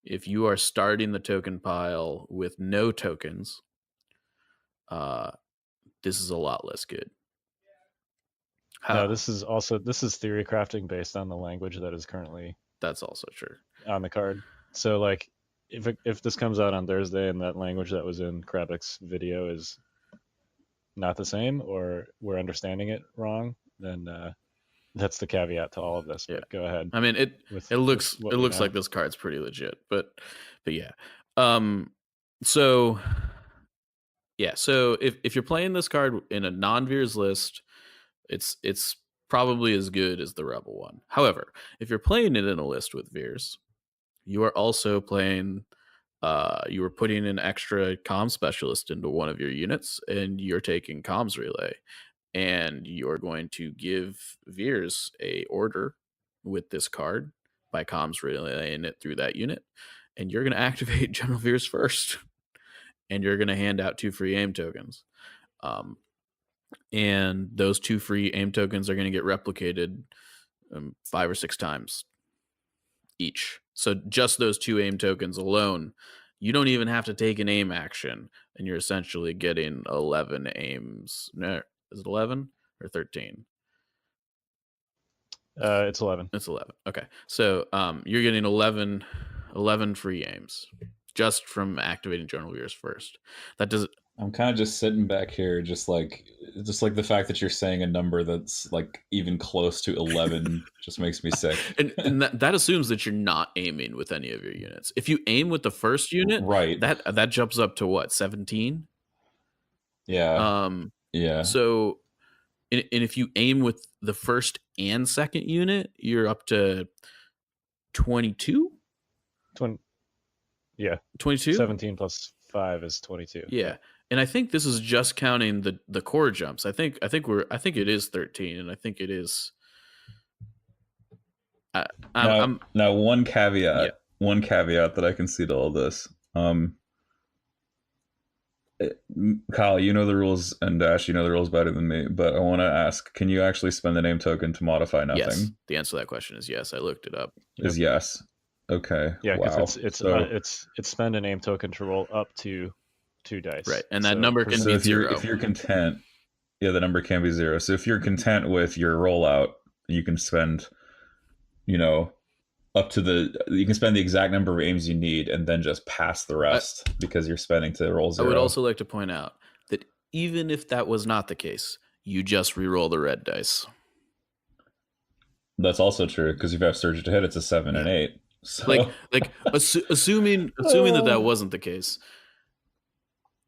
S2: If you are starting the token pile with no tokens, this is a lot less good.
S4: No, this is theory crafting based on the language that is currently.
S2: That's also true
S4: on the card. So like, if this comes out on Thursday and that language that was in Krabik's video is not the same, or we're understanding it wrong, then that's the caveat to all of this. But go ahead.
S2: I mean, it looks like this card's pretty legit, but yeah. So if you're playing this card in a non-Veers list, it's probably as good as the Rebel one. However, if you're playing it in a list with Veers, you are also playing. You are putting an extra comm specialist into one of your units, and you're taking comms relay, and you're going to give Veers a order with this card by comms relaying it through that unit, and you're going to activate General Veers first, and you're going to hand out 2 free aim tokens. And those 2 free aim tokens are going to get replicated 5 or 6 times each. So just those 2 aim tokens alone, you don't even have to take an aim action, and you're essentially getting 11 aims. No, is it 11 or 13?
S4: It's 11.
S2: It's 11. Okay. So you're getting 11 free aims just from activating General Veers first. That does.
S3: I'm kind of just sitting back here, just like the fact that you're saying a number that's like even close to 11 just makes me sick.
S2: And that assumes that you're not aiming with any of your units. If you aim with the first unit,
S3: right,
S2: that jumps up to what, 17?
S3: Yeah. Yeah.
S2: So, and if you aim with the first and second unit, you're up to 22.
S4: 20. Yeah.
S2: 22.
S4: 17 plus 5 is 22.
S2: Yeah. And I think this is just counting the core jumps. I think it is 13, and I think it is.
S3: Now one caveat that I can see to all this. Kyle, you know the rules, and Dashz, you know the rules better than me, but I want to ask: can you actually spend the name token to modify nothing?
S2: Yes. The answer to that question is yes. I looked it up.
S3: Is yes. Okay.
S4: Yeah, because it's spend a name token to roll up to 2 dice.
S2: Right, and that number can be 0.
S3: If you're content, the number can be 0. So if you're content with your rollout, you can spend, up to you can spend the exact number of aims you need and then just pass the rest because you're spending to roll 0.
S2: I would also like to point out that even if that was not the case, you just re-roll the red dice.
S3: That's also true because if you have surge to hit, it's a 7 and 8.
S2: So assuming that wasn't the case,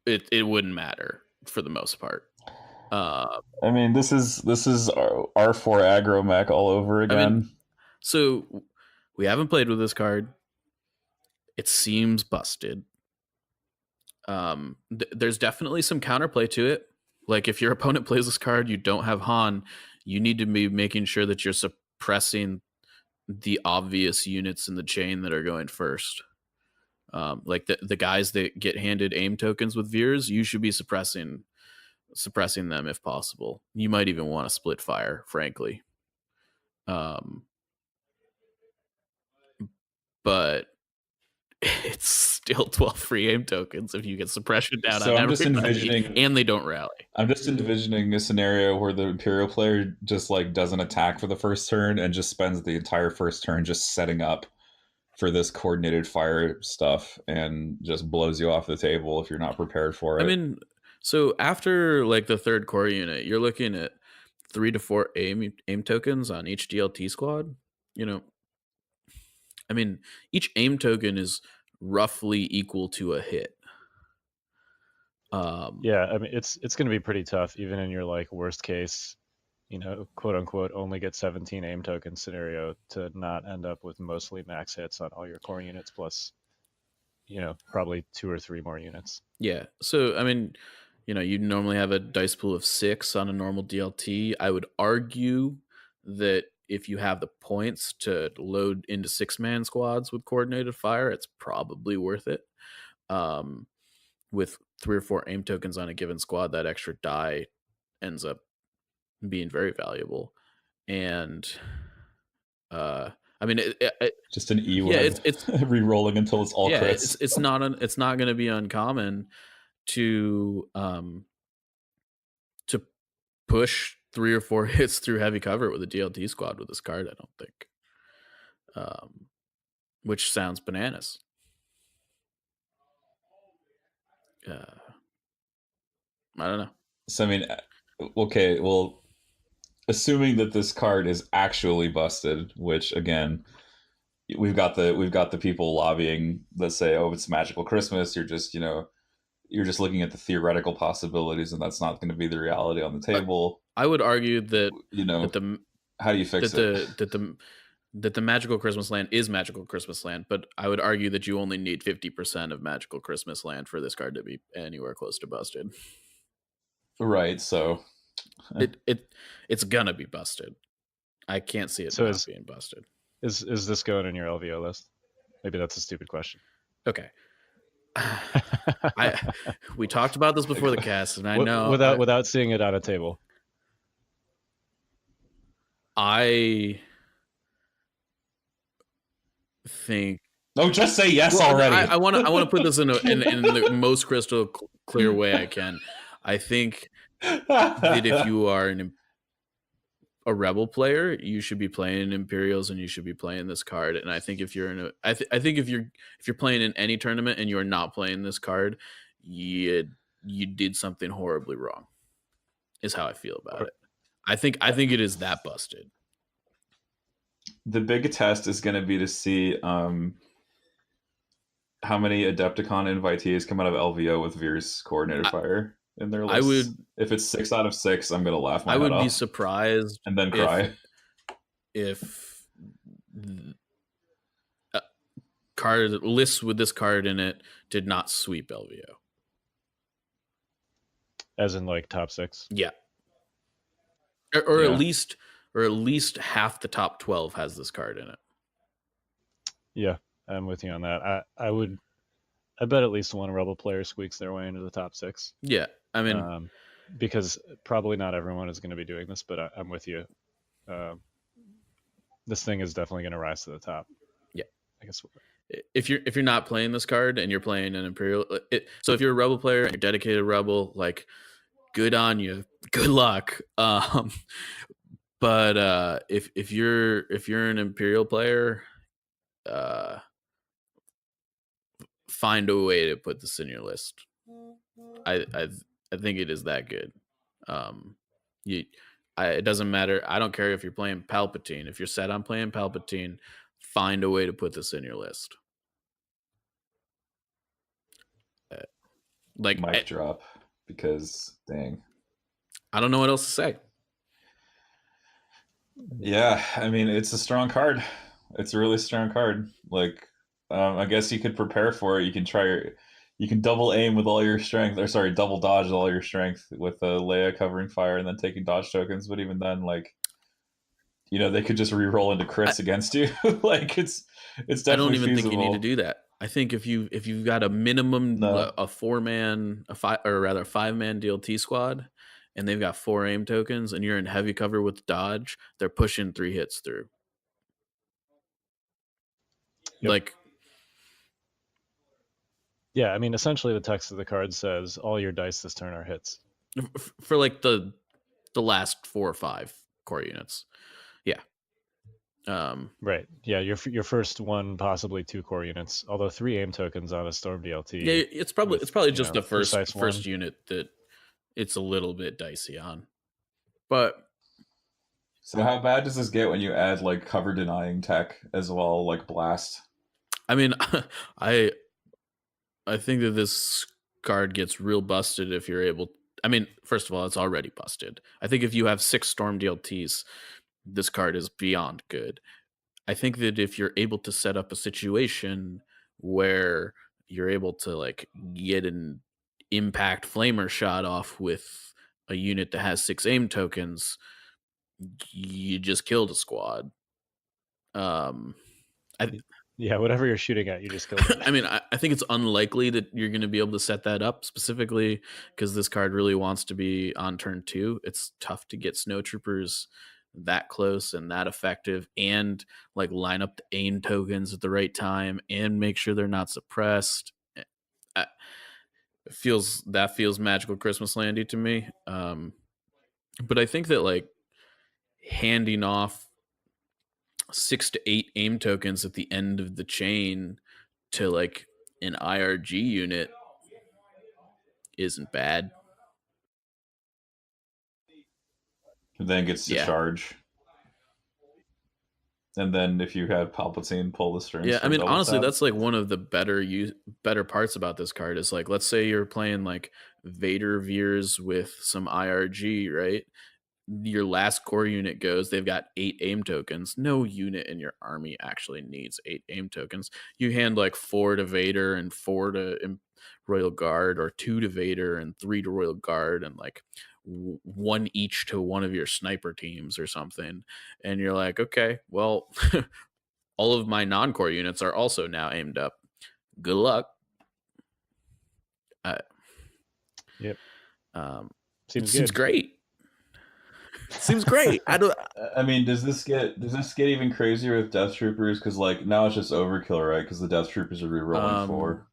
S2: it wouldn't matter for the most part.
S3: I mean, this is R4 aggro mech all over again. I mean,
S2: so we haven't played with this card. It seems busted. There's definitely some counterplay to it. Like if your opponent plays this card, you don't have Han, you need to be making sure that you're suppressing the obvious units in the chain that are going first. Like the guys that get handed aim tokens with Veers, you should be suppressing them if possible. You might even want to split fire, frankly. But it's still 12 free aim tokens if you get suppression down on everybody, and they don't rally.
S3: I'm just envisioning a scenario where the Imperial player just like doesn't attack for the first turn and just spends the entire first turn just setting up for this coordinated fire stuff and just blows you off the table if you're not prepared for it.
S2: I mean, so after like the third core unit, you're looking at 3 to 4 aim tokens on each DLT squad. You know, I mean, each aim token is roughly equal to a hit.
S4: Yeah, I mean, it's going to be pretty tough, even in your like worst case, you know, quote unquote, only get 17 aim token scenario to not end up with mostly max hits on all your core units plus, you know, probably 2 or 3 more units.
S2: Yeah. So, I mean, you know, you normally have a dice pool of 6 on a normal DLT. I would argue that if you have the points to load into 6-man squads with coordinated fire, it's probably worth it. With 3 or 4 aim tokens on a given squad, that extra die ends up being very valuable. And I mean,
S3: just an E-web. Yeah, it's re-rolling until it's all crits.
S2: It's not going to be uncommon to push 3 or 4 hits through heavy cover with a DLT squad with this card. I don't think, which sounds bananas. I don't know.
S3: So I mean, okay, well, assuming that this card is actually busted, which again, we've got the people lobbying that say, "Oh, it's Magical Christmas." You're just looking at the theoretical possibilities, and that's not going to be the reality on the table.
S2: I would argue that
S3: how do you fix it?
S2: That the Magical Christmas Land is Magical Christmas Land, but I would argue that you only need 50% of Magical Christmas Land for this card to be anywhere close to busted.
S3: Right, so
S2: it's gonna be busted. I can't see it not being busted.
S4: Is this going in your LVO list? Maybe that's a stupid question.
S2: Okay. We talked about this before the cast, and I know
S4: without seeing it on a table.
S2: I think.
S3: No, just say yes already.
S2: I want to put this in the most crystal clear way I can. I think that if you are a rebel player, you should be playing Imperials and you should be playing this card. And I think if you're I think if you're playing in any tournament and you're not playing this card, you did something horribly wrong. Is how I feel about it. I think it is that busted.
S3: The big test is going to be to see how many Adepticon invitees come out of LVO with Veers coordinated fire in their list. If it's 6 out of 6, I'm going to laugh my head off.
S2: I would be surprised
S3: and then cry
S2: if card lists with this card in it did not sweep LVO.
S4: As in like top 6?
S2: Yeah. Or at least half the top 12 has this card in it.
S4: Yeah, I'm with you on that. I bet at least one Rebel player squeaks their way into the top 6.
S2: Yeah, I mean,
S4: because probably not everyone is going to be doing this, but I'm with you. This thing is definitely going to rise to the top.
S2: Yeah,
S4: I guess.
S2: If you're not playing this card and you're playing an Imperial, so if you're a Rebel player and you're dedicated Rebel, like, good on you, good luck. But if you're an Imperial player, find a way to put this in your list. I think it is that good. It doesn't matter. I don't care if you're playing Palpatine. If you're set on playing Palpatine, find a way to put this in your list. Like
S3: mic drop, because dang,
S2: I don't know what else to say.
S3: Yeah, I mean, it's a strong card. It's a really strong card. Like, I guess you could prepare for it. You can double aim with all your strength, or sorry, double dodge with all your strength with Leia covering fire and then taking dodge tokens. But even then, like, they could just re-roll into crits against you. Like, it's definitely
S2: I don't even
S3: feasible.
S2: think you need to do that. I think if you've got a minimum a 4-man, a 5-man DLT squad, and they've got 4 aim tokens, and you're in heavy cover with dodge, they're pushing 3 hits through.
S4: Yep.
S2: Like,
S4: yeah, I mean, essentially the text of the card says all your dice this turn are hits.
S2: For like the last 4 or 5 core units. Yeah.
S4: Right. Yeah, your first 1, possibly 2 core units. Although 3 aim tokens on a Storm DLT.
S2: Yeah, it's probably just the first
S4: one.
S2: unit that it's a little bit dicey on. But
S3: so how bad does this get when you add like cover denying tech as well, like blast?
S2: I mean, I think that this card gets real busted if you're able. I mean, first of all, it's already busted. I think if you have 6 Storm DLTs, this card is beyond good. I think that if you're able to set up a situation where you're able to like get an impact flamer shot off with a unit that has 6 aim tokens, you just killed a squad.
S4: Yeah, whatever you're shooting at, you just killed it.
S2: I mean, I think it's unlikely that you're going to be able to set that up specifically because this card really wants to be on turn 2. It's tough to get snowtroopers that close and that effective and like line up the aim tokens at the right time and make sure they're not suppressed. Feels Magical Christmas Landy to me. But I think that like handing off 6 to 8 aim tokens at the end of the chain to like an IRG unit isn't bad.
S3: And then gets to charge. And then if you had Palpatine pull the strings.
S2: Yeah, I mean, honestly, that's like one of the better parts about this card is like, let's say you're playing like Vader Veers with some IRG, right? Your last core unit goes, they've got 8 aim tokens. No unit in your army actually needs 8 aim tokens. You hand like 4 to Vader and 4 to Royal Guard, or 2 to Vader and 3 to Royal Guard, and like 1 each to one of your sniper teams or something. And you're like, okay, well, all of my non-core units are also now aimed up. Good luck.
S4: Yep.
S2: Seems great. Seems great.
S3: I mean, does this get even crazier with Death Troopers? Because like now it's just overkill, right? Because the Death Troopers are rerolling 4.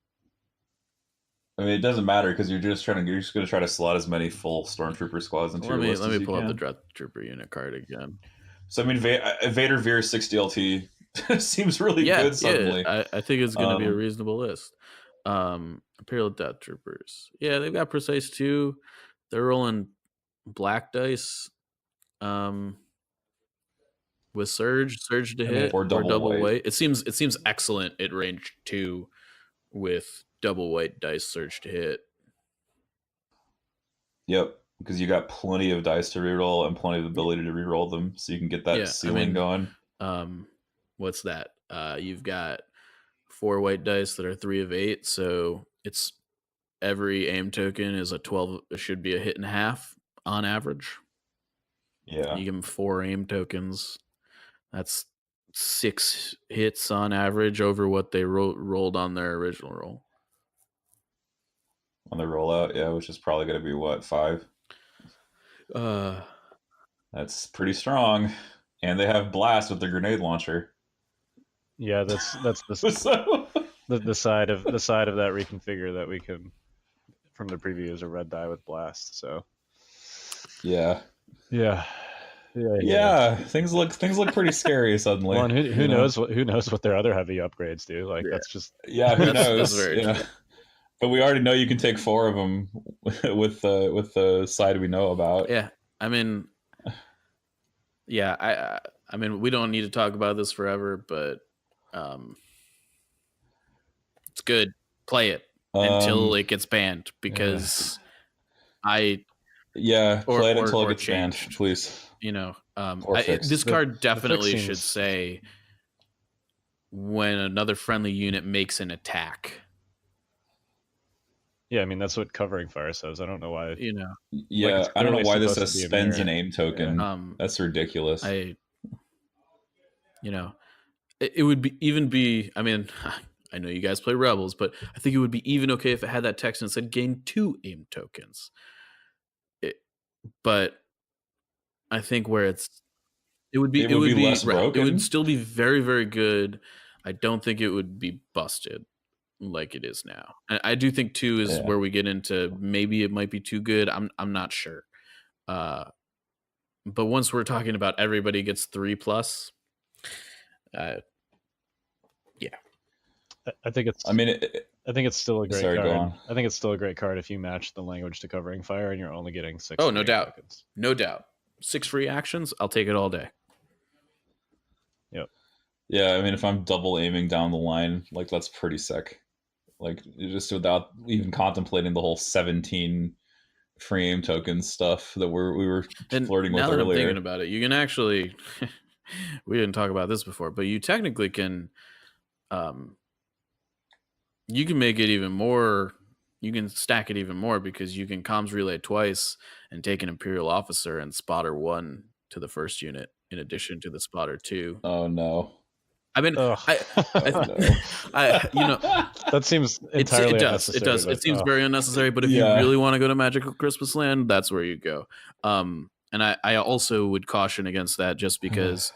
S3: I mean, it doesn't matter because you're just going to try to slot as many full Stormtrooper squads into your list.
S2: Let me pull up the Death Trooper unit card again.
S3: So I mean, Vader Veer 6 DLT seems really good suddenly.
S2: Yeah. I think it's going to be a reasonable list. Imperial Death Troopers. Yeah, they've got Precise 2. They're rolling black dice. With surge to hit or double weight. It seems excellent at range 2 with double white dice surge to hit.
S3: Yep, because you got plenty of dice to reroll and plenty of ability to reroll them, so you can get that ceiling going.
S2: What's that? You've got 4 white dice that are 3 of 8, so it's every aim token is a 12. It should be a hit and a half on average.
S3: Yeah,
S2: you give them 4 aim tokens. That's 6 hits on average over what they rolled on their original roll.
S3: On the rollout, yeah, which is probably going to be what, 5? That's pretty strong, and they have blast with the grenade launcher.
S4: Yeah, that's the side of that reconfigure that we can from the preview is a red die with blast. So
S3: yeah. Yeah, things look pretty scary suddenly.
S4: Well, and who knows what their other heavy upgrades do? Like that's just
S3: who knows?
S2: That's very true.
S3: But we already know you can take 4 of them with the side we know about.
S2: Yeah, I mean, I mean, we don't need to talk about this forever, but it's good. Play it until it gets banned, because
S3: play it until it gets
S2: changed.
S3: banned, please.
S2: You know, this card definitely should say when another friendly unit makes an attack.
S4: Yeah, I mean that's what Covering Fire says. I don't know why.
S2: You know.
S3: Yeah, I don't know why this says spends an aim token. That's ridiculous.
S2: You know, it would be. I mean, I know you guys play Rebels, but I think it would be even okay if it had that text and said gain 2 aim tokens. But I think where it would be less broken. It would still be very, very good. I don't think it would be busted like it is now. I do think 2 is where we get into maybe it might be too good. I'm not sure. But once we're talking about everybody gets 3+,
S4: I think it's.
S3: I mean,
S4: I think it's still a great
S3: card.
S4: Go on. I think it's still a great card if you match the language to Covering Fire and you're only getting 6.
S2: Oh, no doubt. Tokens. No doubt. 6 free actions, I'll take it all day.
S4: Yep.
S3: Yeah, I mean, if I'm double aiming down the line, like that's pretty sick. Like just without even contemplating the whole 17 free aim tokens stuff that we were flirting with earlier. Now that I'm
S2: thinking about it, you can actually we didn't talk about this before, but you technically can you can make it even more. You can stack it even more because you can comms relay twice and take an Imperial officer and spotter 1 to the first unit in addition to the spotter 2.
S3: Oh no!
S2: I mean,
S3: no.
S4: That seems entirely unnecessary.
S2: It does. It seems very unnecessary. But if you really want to go to Magical Christmas Land, that's where you go. And I also would caution against that just because.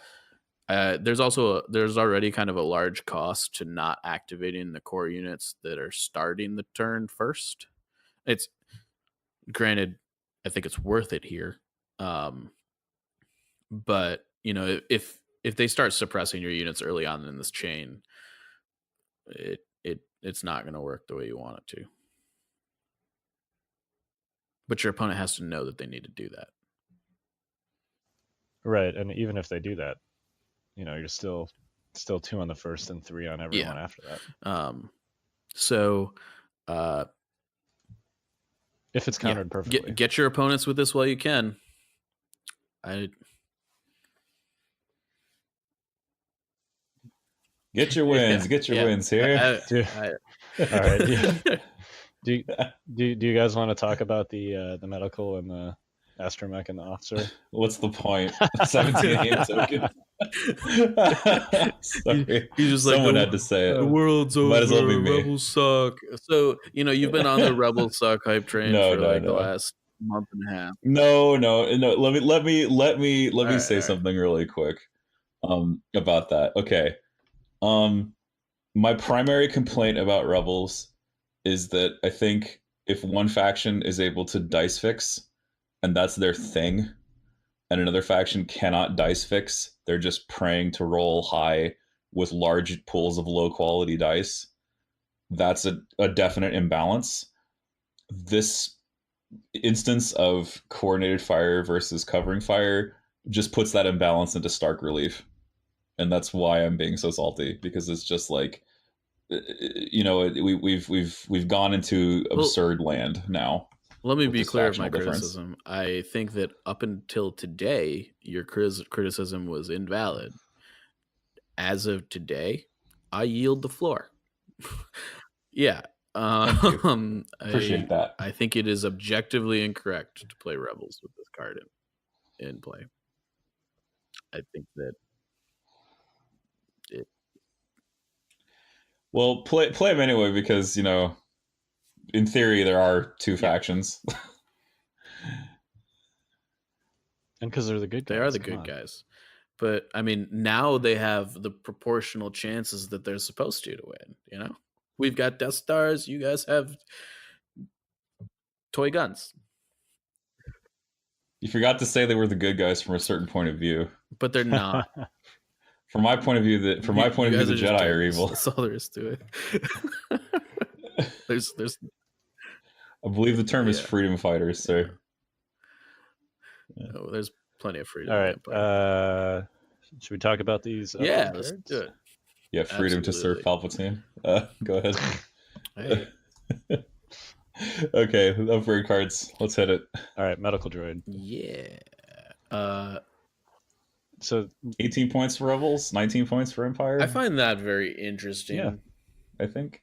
S2: There's already kind of a large cost to not activating the core units that are starting the turn first. It's granted, I think it's worth it here, but you know, if they start suppressing your units early on in this chain, it's not going to work the way you want it to. But your opponent has to know that they need to do that.
S4: Right, and even if they do that, you know, you're still 2 on the first and 3 on everyone after that.
S2: So
S4: if it's countered perfectly,
S2: get your opponents with this while you can.
S3: Get your wins. Get your wins here.
S4: All right. Do you guys want to talk about the medical and the Astromech and the officer?
S3: What's the point? 17 aim tokens. Sorry.
S2: He's just
S3: someone had to say it.
S2: The world's over.
S3: Might as well be me.
S2: Rebels suck. So you know you've been on the Rebels suck hype train for the last month and a half.
S3: No. Let me say something really quick about that. Okay. My primary complaint about Rebels is that I think if one faction is able to dice fix, and that's their thing, and another faction cannot dice fix, they're just praying to roll high with large pools of low quality dice, that's a definite imbalance. This instance of coordinated fire versus covering fire just puts that imbalance into stark relief. And that's why I'm being so salty, because it's just like, you know, we've gone into absurd land now.
S2: Let me be clear of my criticism. I think that up until today, your criticism was invalid. As of today, I yield the floor. Yeah.
S3: Appreciate that.
S2: I think it is objectively incorrect to play Rebels with this card in play. I think that it.
S3: Well, play them anyway, because, you know, in theory, there are 2 factions.
S4: And because they're the good guys.
S2: They are the good guys. But, I mean, now they have the proportional chances that they're supposed to win, you know? We've got Death Stars. You guys have toy guns.
S3: You forgot to say they were the good guys from a certain point of view.
S2: But they're not.
S3: From my point of view, the Jedi are evil.
S2: That's all there is to it. there's
S3: I believe the term is freedom fighters, sir.
S2: Yeah. Oh, there's plenty of freedom.
S4: All right. Should we talk about these?
S2: Yeah, let's do it.
S3: Yeah, freedom to serve Palpatine. Go ahead.
S2: Hey.
S3: Okay, upgrade cards. Let's hit it.
S4: All right, medical droid.
S2: Yeah.
S4: So
S3: 18 points for Rebels, 19 points for Empire.
S2: I find that very interesting.
S3: Yeah, I think.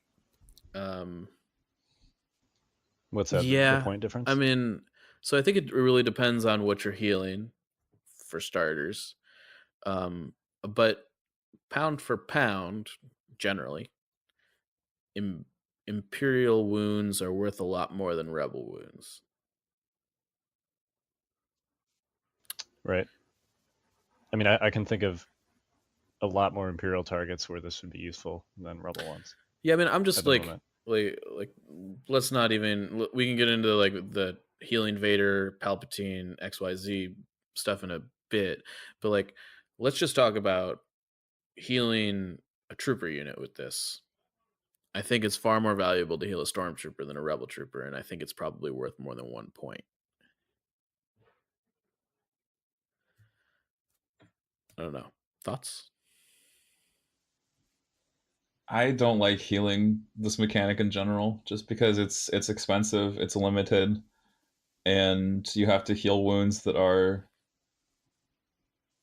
S4: What's that? The point difference?
S2: I mean, so I think it really depends on what you're healing, for starters. But pound for pound, generally, Imperial wounds are worth a lot more than Rebel wounds.
S4: Right. I mean, I can think of a lot more Imperial targets where this would be useful than Rebel ones.
S2: Yeah, I mean, I'm just like let's not even, we can get into like the healing Vader, Palpatine, XYZ stuff in a bit, but like, let's just talk about healing a trooper unit with this. I think it's far more valuable to heal a stormtrooper than a rebel trooper, and I think it's probably worth more than 1 point. I don't know. Thoughts?
S3: I don't like healing this mechanic in general, just because it's expensive, it's limited, and you have to heal wounds that are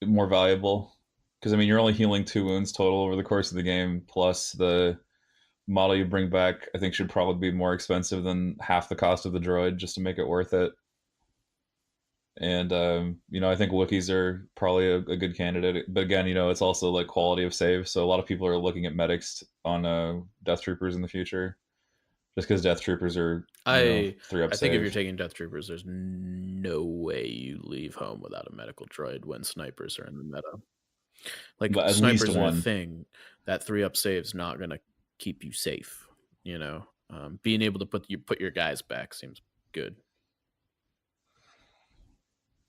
S3: more valuable. Because I mean, you're only healing 2 wounds total over the course of the game, plus the model you bring back, I think, should probably be more expensive than half the cost of the droid just to make it worth it. And I think Wookiees are probably a good candidate, but again, it's also like quality of save. So a lot of people are looking at medics on Death Troopers in the future, just because Death Troopers are 3-up
S2: I think
S3: save.
S2: if you're taking Death Troopers, there's no way you leave home without a medical droid when snipers are in the meta. Like, snipers are a thing. That 3-up save's not gonna keep you safe. Being able to put your guys back seems good.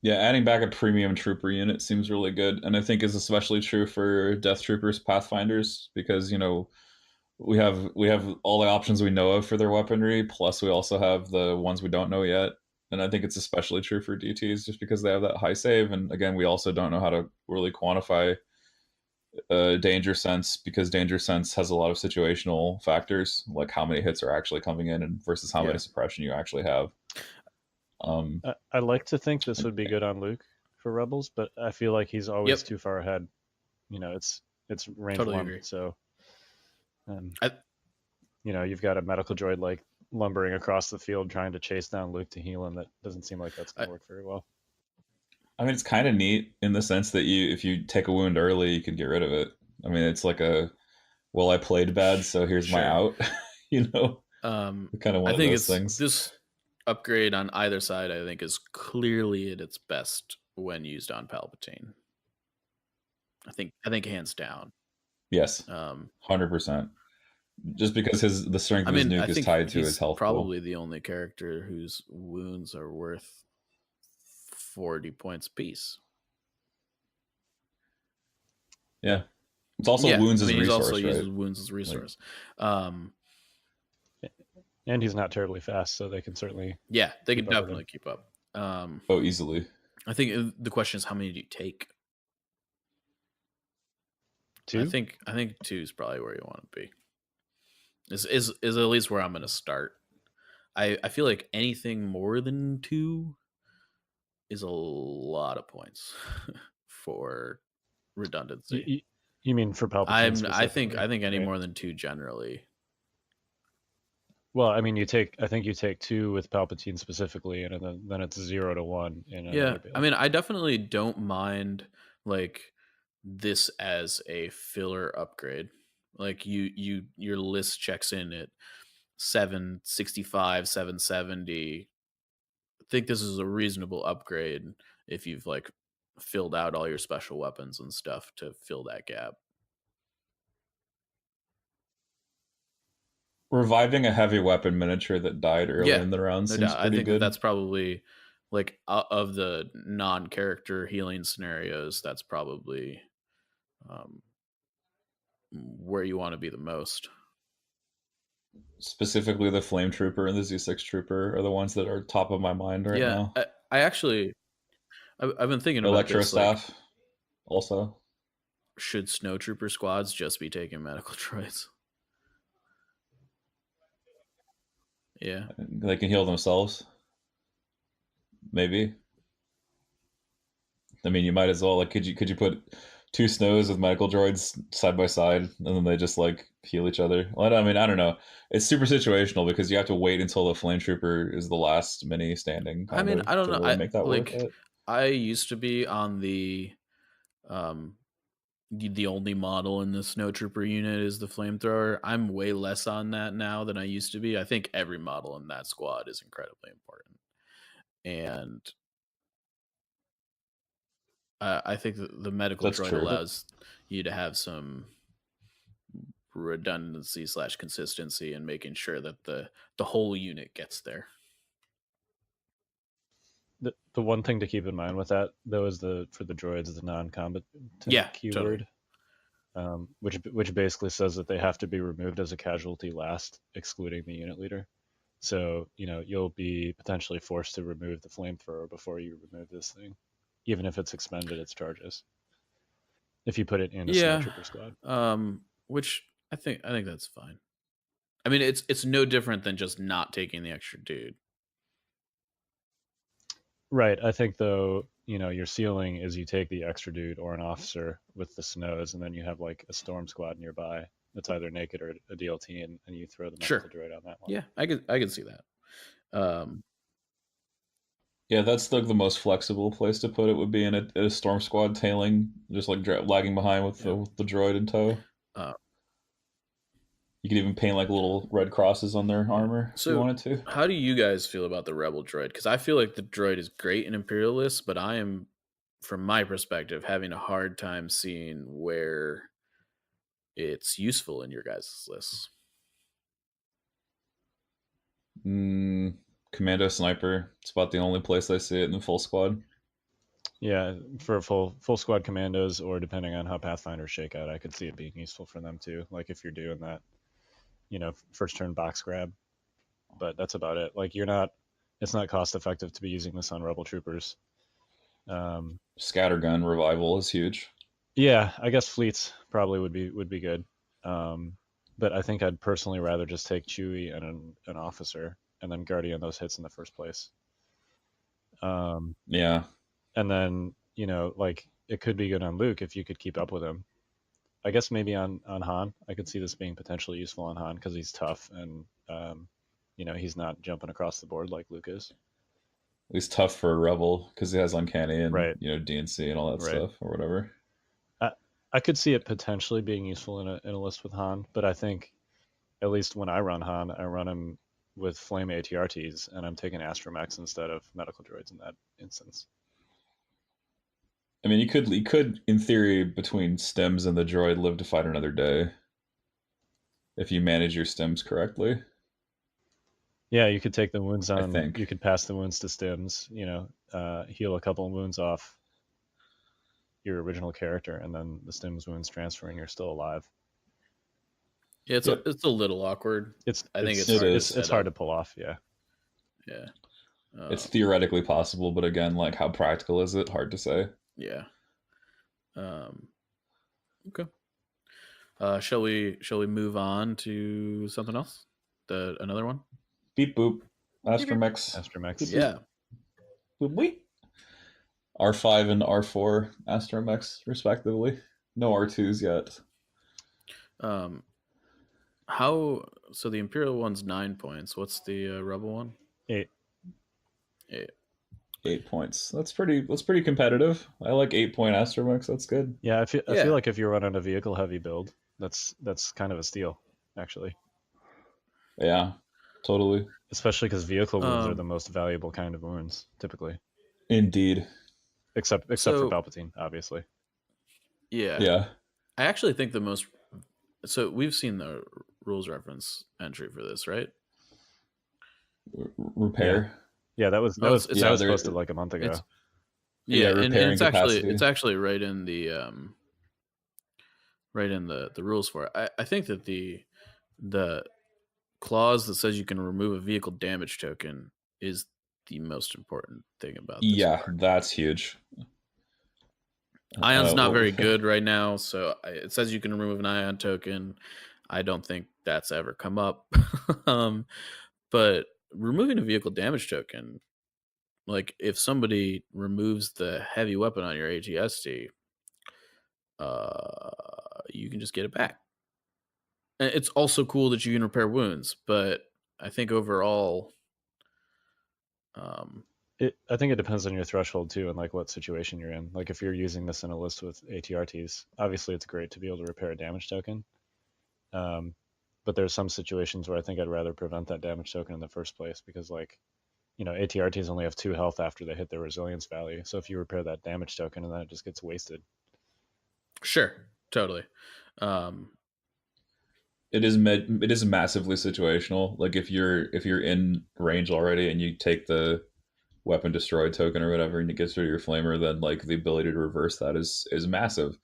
S3: Yeah, adding back a premium trooper unit seems really good, and I think is especially true for Death Troopers Pathfinders, because we have all the options we know of for their weaponry, plus we also have the ones we don't know yet. And I think it's especially true for DTs, just because they have that high save, and again, we also don't know how to really quantify danger sense, because danger sense has a lot of situational factors, like how many hits are actually coming in and versus how many suppression you actually have.
S4: I like to think this would be good on Luke for Rebels, but I feel like he's always too far ahead. It's range
S2: totally
S4: 1,
S2: agree.
S4: So you've got a medical droid like lumbering across the field trying to chase down Luke to heal him. That doesn't seem like that's going to work very well.
S3: I mean, it's kind of neat in the sense that if you take a wound early, you can get rid of it. I mean, it's like I played bad, so here's my out. Kind of one of those things.
S2: This upgrade on either side, I think, is clearly at its best when used on Palpatine. I think hands down.
S3: Yes, 100%. Just because the strength of his nuke is tied to his health.
S2: Probably the only character whose wounds are worth 40 points apiece.
S3: Yeah, it's also wounds as resource. He also
S2: uses wounds as resource.
S4: And he's not terribly fast, so they can certainly
S2: they can definitely keep up.
S3: Easily.
S2: I think the question is, how many do you take?
S4: 2?
S2: I think 2 is probably where you want to be. Is at least where I'm going to start. I feel like anything more than 2 is a lot of points for redundancy.
S4: You mean for Palpatine?
S2: I think any more than 2 generally.
S4: Well, I mean, I think you take 2 with Palpatine specifically, and then it's 0 to 1.
S2: I mean, I definitely don't mind like this as a filler upgrade. Like your list checks in at 765, 770. I think this is a reasonable upgrade if you've like filled out all your special weapons and stuff to fill that gap.
S3: Reviving a heavy weapon miniature that died early in the round seems pretty good.
S2: That's probably like of the non-character healing scenarios, that's probably where you want to be the most.
S3: Specifically, the Flame Trooper and the Z6 Trooper are the ones that are top of my mind right now.
S2: I actually, I've been thinking about
S3: Electro
S2: this.
S3: Staff, also.
S2: Should Snowtrooper squads just be taking medical droids? Yeah,
S3: they can heal themselves. Maybe. I mean, you might as well. Like, could you put 2 snows with medical droids side by side, and then they just like heal each other? Well, I mean, I don't know. It's super situational because you have to wait until the Flame Trooper is the last mini standing.
S2: I mean, I don't know.
S3: Really make that
S2: like,
S3: worth it.
S2: I used to be on the only model in the Snowtrooper unit is the flamethrower. I'm way less on that now than I used to be. I think every model in that squad is incredibly important, and I think the medical droid allows you to have some redundancy / consistency and making sure that the whole unit gets there.
S4: The one thing to keep in mind with that though is for the droids, the non-combatant keyword, totally. Which basically says that they have to be removed as a casualty last, excluding the unit leader. So you'll be potentially forced to remove the flamethrower before you remove this thing, even if it's expended its charges. If you put it in a Snowtrooper squad,
S2: which I think that's fine. I mean, it's no different than just not taking the extra dude.
S4: Right. I think though, your ceiling is you take the extra dude or an officer with the snows, and then you have like a storm squad nearby that's either naked or a DLT, and you throw the medical droid on that one.
S2: Yeah, I can see that.
S3: Yeah, that's like the most flexible place to put it would be in a storm squad tailing, just like lagging behind with the droid in tow. You could even paint like little red crosses on their armor if you wanted to.
S2: How do you guys feel about the Rebel droid? Because I feel like the droid is great in Imperial lists, but I am, from my perspective, having a hard time seeing where it's useful in your guys' lists.
S3: Commando Sniper. It's about the only place I see it in the full squad.
S4: Yeah, for full squad commandos, or depending on how Pathfinders shake out, I could see it being useful for them too. Like if you're doing that, first turn box grab. But that's about it. Like it's not cost effective to be using this on Rebel troopers.
S3: Scattergun revival is huge.
S4: Yeah, I guess fleets probably would be good. But I think I'd personally rather just take Chewie and an officer, and then Guardian those hits in the first place.
S3: Yeah.
S4: And then, like it could be good on Luke if you could keep up with him. I guess maybe on Han, I could see this being potentially useful on Han because he's tough and, he's not jumping across the board like Luke is.
S3: He's tough for a Rebel because he has Uncanny and, DNC and all that stuff or whatever.
S4: I could see it potentially being useful in a list with Han, but I think at least when I run Han, I run him with Flame ATRTs, and I'm taking Astromechs instead of medical droids in that instance.
S3: I mean, you could, in theory, between stems and the droid, live to fight another day if you manage your stems correctly.
S4: Yeah, you could take the wounds on. You could pass the wounds to stems. Heal a couple of wounds off your original character, and then the stems wounds transfer, and you're still alive.
S2: Yeah, it's a little awkward.
S4: I think it's hard to pull off. Yeah.
S2: Yeah.
S3: It's theoretically possible, but again, like how practical is it? Hard to say.
S2: Yeah. Okay. Shall we move on to something else? Another one?
S3: Beep boop. Astromechs.
S4: Astromechs.
S2: Yeah.
S3: Boop boop. R5 and R4 Astromechs, respectively. No R2s yet.
S2: So the Imperial one's 9 points. What's the Rebel one?
S4: 8.
S3: 8 points. That's pretty competitive. I like 8-point Astromechs. That's good.
S4: Yeah, I feel like if you're running a vehicle heavy build, that's kind of a steal, actually.
S3: Yeah, totally.
S4: Especially because vehicle wounds are the most valuable kind of wounds, typically.
S3: Indeed.
S4: Except for Palpatine, obviously.
S2: Yeah.
S3: Yeah.
S2: I actually think the most. So we've seen the rules reference entry for this, right?
S3: Repair.
S4: Yeah, that was posted like a month ago.
S2: And
S3: repairing capacity.
S2: it's actually right in the rules for it. I think that the clause that says you can remove a vehicle damage token is the most important thing about this.
S3: Yeah,
S2: card.
S3: That's huge.
S2: Ion's not very good right now, so it says you can remove an Ion token. I don't think that's ever come up. But removing a vehicle damage token, like if somebody removes the heavy weapon on your ATST, you can just get it back. And it's also cool that you can repair wounds, but I think overall,
S4: I think it depends on your threshold too, and like what situation you're in. Like if you're using this in a list with ATRTs, obviously it's great to be able to repair a damage token. But there's some situations where I think I'd rather prevent that damage token in the first place, because like, ATRTs only have 2 health after they hit their resilience value. So if you repair that damage token, and then it just gets wasted.
S2: Sure, totally.
S3: It is massively situational. Like if you're in range already and you take the weapon destroy token or whatever and it gets rid of your flamer, then like the ability to reverse that is massive.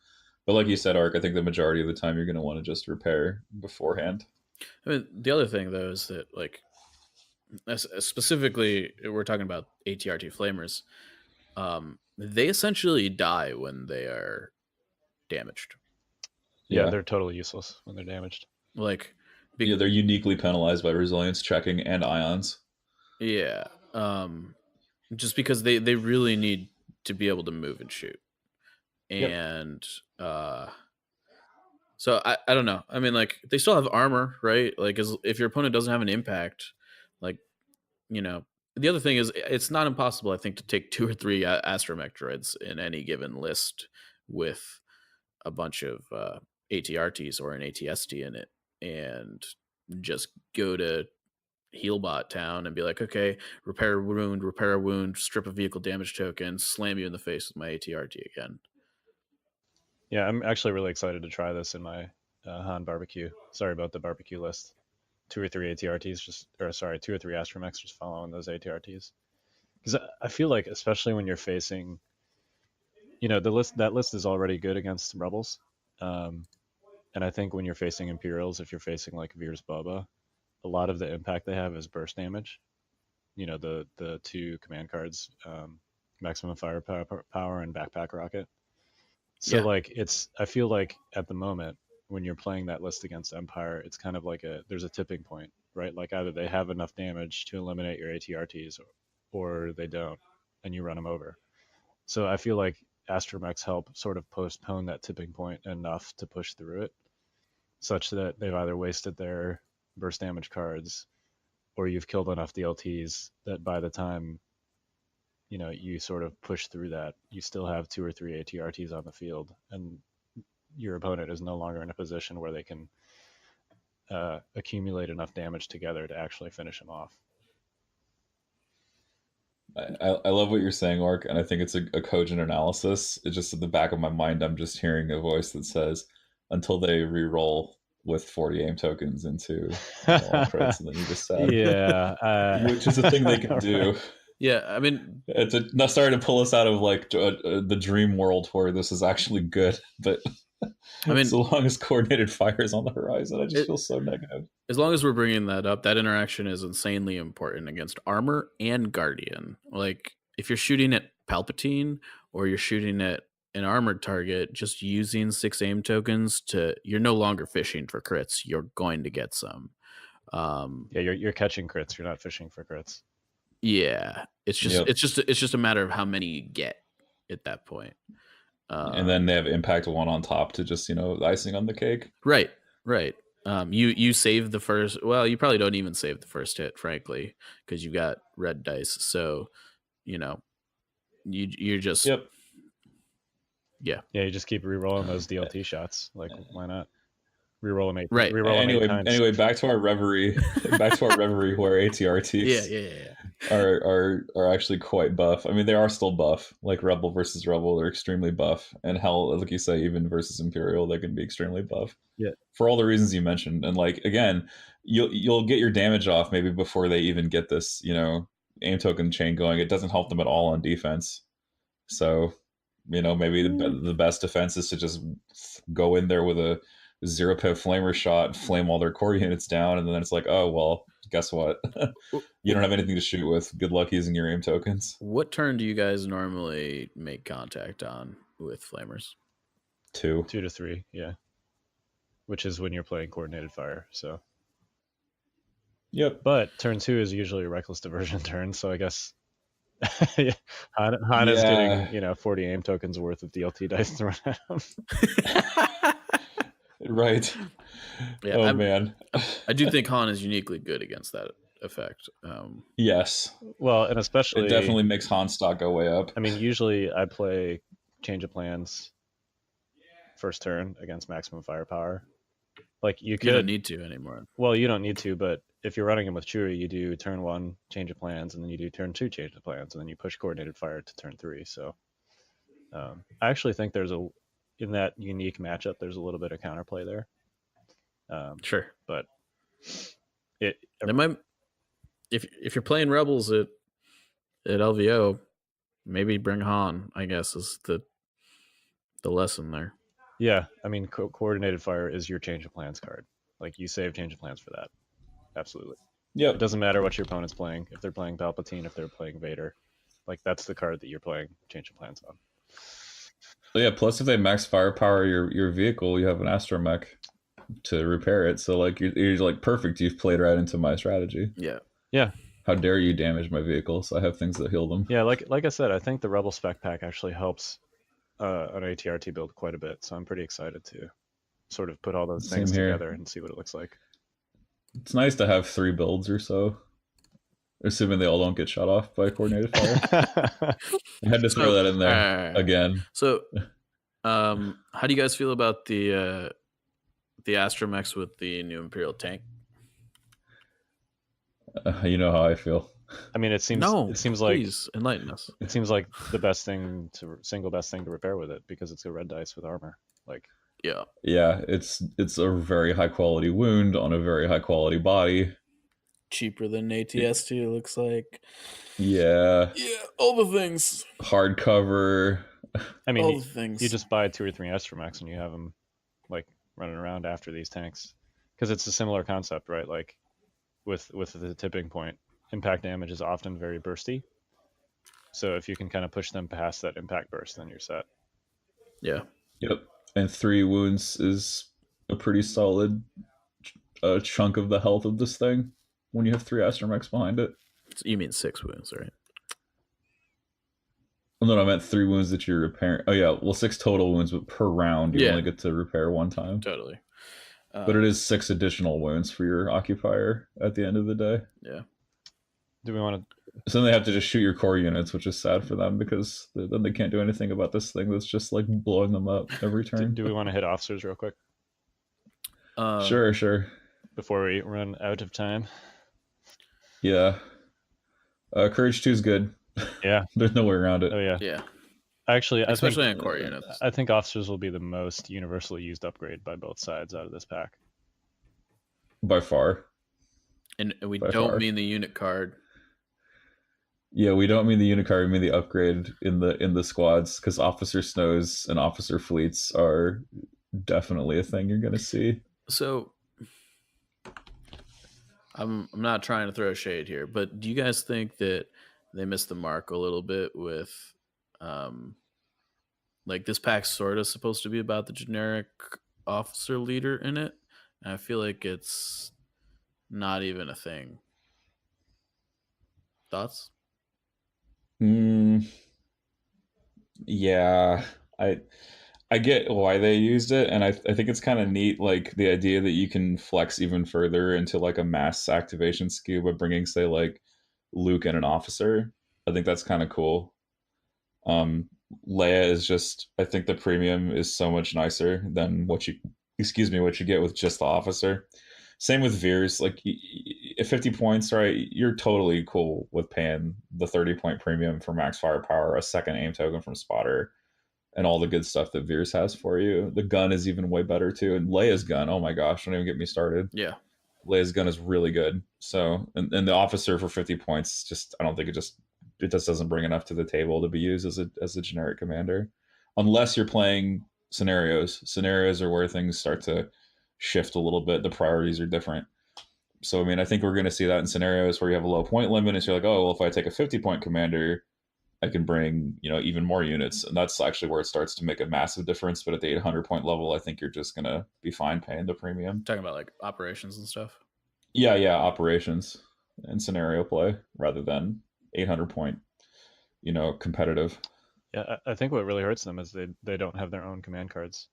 S3: But like you said, Ark, I think the majority of the time you're going to want to just repair beforehand.
S2: I mean, the other thing though is that like specifically we're talking about ATRT flamers. They essentially die when they are damaged.
S4: Yeah, they're totally useless when they're damaged.
S2: Like,
S3: they're uniquely penalized by resilience checking and ions.
S2: Yeah, just because they really need to be able to move and shoot, and so I don't know. I mean, like they still have armor, right? Like, if your opponent doesn't have an impact, like The other thing is, it's not impossible, I think, to take 2 or 3 Astromech droids in any given list with a bunch of ATRTs or an ATST in it, and just go to Healbot Town and be like, okay, repair a wound, strip a vehicle damage token, slam you in the face with my ATRT again.
S4: Yeah, I'm actually really excited to try this in my Han barbecue. Sorry about the barbecue list. 2 or 3 ATRTs, 2 or 3 Astromechs just following those ATRTs. Because I feel like, especially when you're facing, that list is already good against Rebels. And I think when you're facing Imperials, if you're facing like Veer's Boba, a lot of the impact they have is burst damage. The 2 command cards, maximum firepower and backpack rocket. So I feel like at the moment when you're playing that list against Empire, it's kind of like there's a tipping point, right? Like either they have enough damage to eliminate your ATRTs or they don't, and you run them over. So I feel like Astromechs help sort of postpone that tipping point enough to push through it, such that they've either wasted their burst damage cards or you've killed enough DLTs that by the time you sort of push through that, you still have 2 or 3 ATRTs on the field, and your opponent is no longer in a position where they can accumulate enough damage together to actually finish him off.
S3: I love what you're saying, Ork, and I think it's a cogent analysis. It's just at the back of my mind, I'm just hearing a voice that says, until they re-roll with 40 aim tokens into all crits, and then you just said, which is a thing they can do.
S2: Yeah, I mean,
S3: it's not starting to pull us out of like the dream world where this is actually good, but I mean, so long as coordinated fire is on the horizon, I just feel so negative.
S2: As long as we're bringing that up, that interaction is insanely important against armor and Guardian. Like, if you're shooting at Palpatine or you're shooting at an armored target, just using 6 aim tokens you're no longer fishing for crits. You're going to get some.
S4: You're catching crits. You're not fishing for crits.
S2: Yeah, it's just a matter of how many you get at that point.
S3: And then they have impact 1 on top to just icing on the cake.
S2: Right. You save the first. Well, you probably don't even save the first hit, frankly, because you got red dice. So, you're just
S4: Yeah, you just keep re-rolling those DLT shots. Like, why not? Reroll them 8.
S2: Right.
S3: Anyway, back to our reverie. Back to our reverie where ATRTs are actually quite buff. I mean, they are still buff. Like Rebel versus Rebel, they're extremely buff. And hell, like you say, even versus Imperial, they can be extremely buff.
S4: Yeah.
S3: For all the reasons you mentioned. And like again, you'll get your damage off maybe before they even get this, aim token chain going, it doesn't help them at all on defense. So, maybe the best defense is to just go in there with a 0-pip flamer shot, flame all their core units down, and then it's like, oh, well, guess what? You don't have anything to shoot with. Good luck using your aim tokens.
S2: What turn do you guys normally make contact on with flamers?
S3: 2
S4: to 3, yeah. Which is when you're playing coordinated fire, so.
S3: Yep.
S4: But turn 2 is usually a reckless diversion turn, so I guess Hana's getting 40 aim tokens worth of DLT dice thrown at him.
S3: Right.
S2: Yeah,
S3: man.
S2: I do think Han is uniquely good against that effect.
S3: Yes.
S4: Well, and especially
S3: it definitely makes Han stock go way up.
S4: I mean, usually I play change of plans first turn against maximum firepower. Like you
S2: don't need to anymore.
S4: Well, you don't need to, but if you're running him with Chewie, you do turn 1 change of plans, and then you do turn 2 change of plans, and then you push coordinated fire to turn 3. So I actually think in that unique matchup, there's a little bit of counterplay there.
S2: Sure,
S4: but
S2: it might, if you're playing Rebels at LVO, maybe bring Han, I guess, is the lesson there.
S4: Yeah, I mean, coordinated fire is your change of plans card. Like, you save change of plans for that. Absolutely.
S3: Yeah.
S4: It doesn't matter what your opponent's playing. If they're playing Palpatine, if they're playing Vader, like, that's the card that you're playing change of plans on.
S3: So yeah, plus if they max firepower your vehicle, you have an Astromech to repair it. So like you're like, perfect. You've played right into my strategy.
S2: Yeah.
S4: Yeah.
S3: How dare you damage my vehicles? I have things that heal them.
S4: Yeah, like I said, I think the Rebel spec pack actually helps an ATRT build quite a bit. So I'm pretty excited to sort of put all those things together and see what it looks like.
S3: It's nice to have 3 builds or so, assuming they all don't get shot off by coordinated fire. I had to throw that in there again.
S2: So, how do you guys feel about the Astromechs with the new Imperial tank?
S3: You know how I feel.
S4: I mean, it seems like,
S2: please enlighten us.
S4: It seems like the single best thing to repair with it, because it's a red dice with armor. Like,
S3: yeah, it's a very high quality wound on a very high quality body.
S2: Cheaper than ATST, it looks like.
S3: Yeah,
S2: all the things.
S3: Hardcover.
S4: I mean,
S2: all the things.
S4: You just buy 2 or 3 Astromechs and you have them like running around after these tanks, because it's a similar concept, right? Like with the tipping point, impact damage is often very bursty. So if you can kind of push them past that impact burst, then you're set.
S2: Yeah.
S3: Yep. And 3 wounds is a pretty solid chunk of the health of this thing when you have 3 Astromechs behind it.
S2: So you mean 6 wounds, right?
S3: Well, no, I meant 3 wounds that you're repairing. Oh yeah, well 6 total wounds, but per round you only get to repair 1 time.
S2: Totally.
S3: But it is 6 additional wounds for your occupier at the end of the day.
S2: Yeah.
S4: Do we want to?
S3: So then they have to just shoot your core units, which is sad for them, because then they can't do anything about this thing that's just like blowing them up every turn.
S4: Do we want to hit officers real quick?
S3: Sure.
S4: Before we run out of time.
S3: Yeah. Courage 2 is good.
S4: Yeah.
S3: There's no way around it.
S4: Oh yeah.
S2: Yeah.
S4: Actually,
S2: especially on core units.
S4: I think officers will be the most universally used upgrade by both sides out of this pack.
S3: By far.
S2: And we don't mean the unit card.
S3: Yeah, we don't mean the unit card. We mean the upgrade in the squads, because officer snows and officer fleets are definitely a thing you're going to see.
S2: So I'm not trying to throw shade here, but do you guys think that they missed the mark a little bit with like this pack's sort of supposed to be about the generic officer leader in it, and I feel like it's not even a thing. Thoughts?
S3: Yeah, I get why they used it, and I think it's kind of neat, like the idea that you can flex even further into like a mass activation skew by bringing, say, like Luke and an officer. I think that's kind of cool. Leia is just, I think the premium is so much nicer than what you get with just the officer. Same with Veers. Like at 50 points, right, you're totally cool with paying the 30-point premium for max firepower, a second aim token from Spotter, and all the good stuff that Veers has for you. The gun is even way better too, and Leia's gun, oh my gosh, don't even get me started.
S2: Yeah.
S3: Leia's gun is really good. So and the officer for 50 points, just I don't think it just doesn't bring enough to the table to be used as a generic commander, unless you're playing scenarios. Scenarios are where things start to shift a little bit. The priorities are different. So I mean, I think we're going to see that in scenarios where you have a low point limit, and so you're like, oh well, if I take a 50-point commander, I can bring even more units, and that's actually where it starts to make a massive difference. But at the 800-point level, I think you're just going to be fine paying the premium.
S2: Talking about like operations and stuff.
S3: Yeah, operations and scenario play rather than 800-point, competitive.
S4: Yeah, I think what really hurts them is they don't have their own command cards.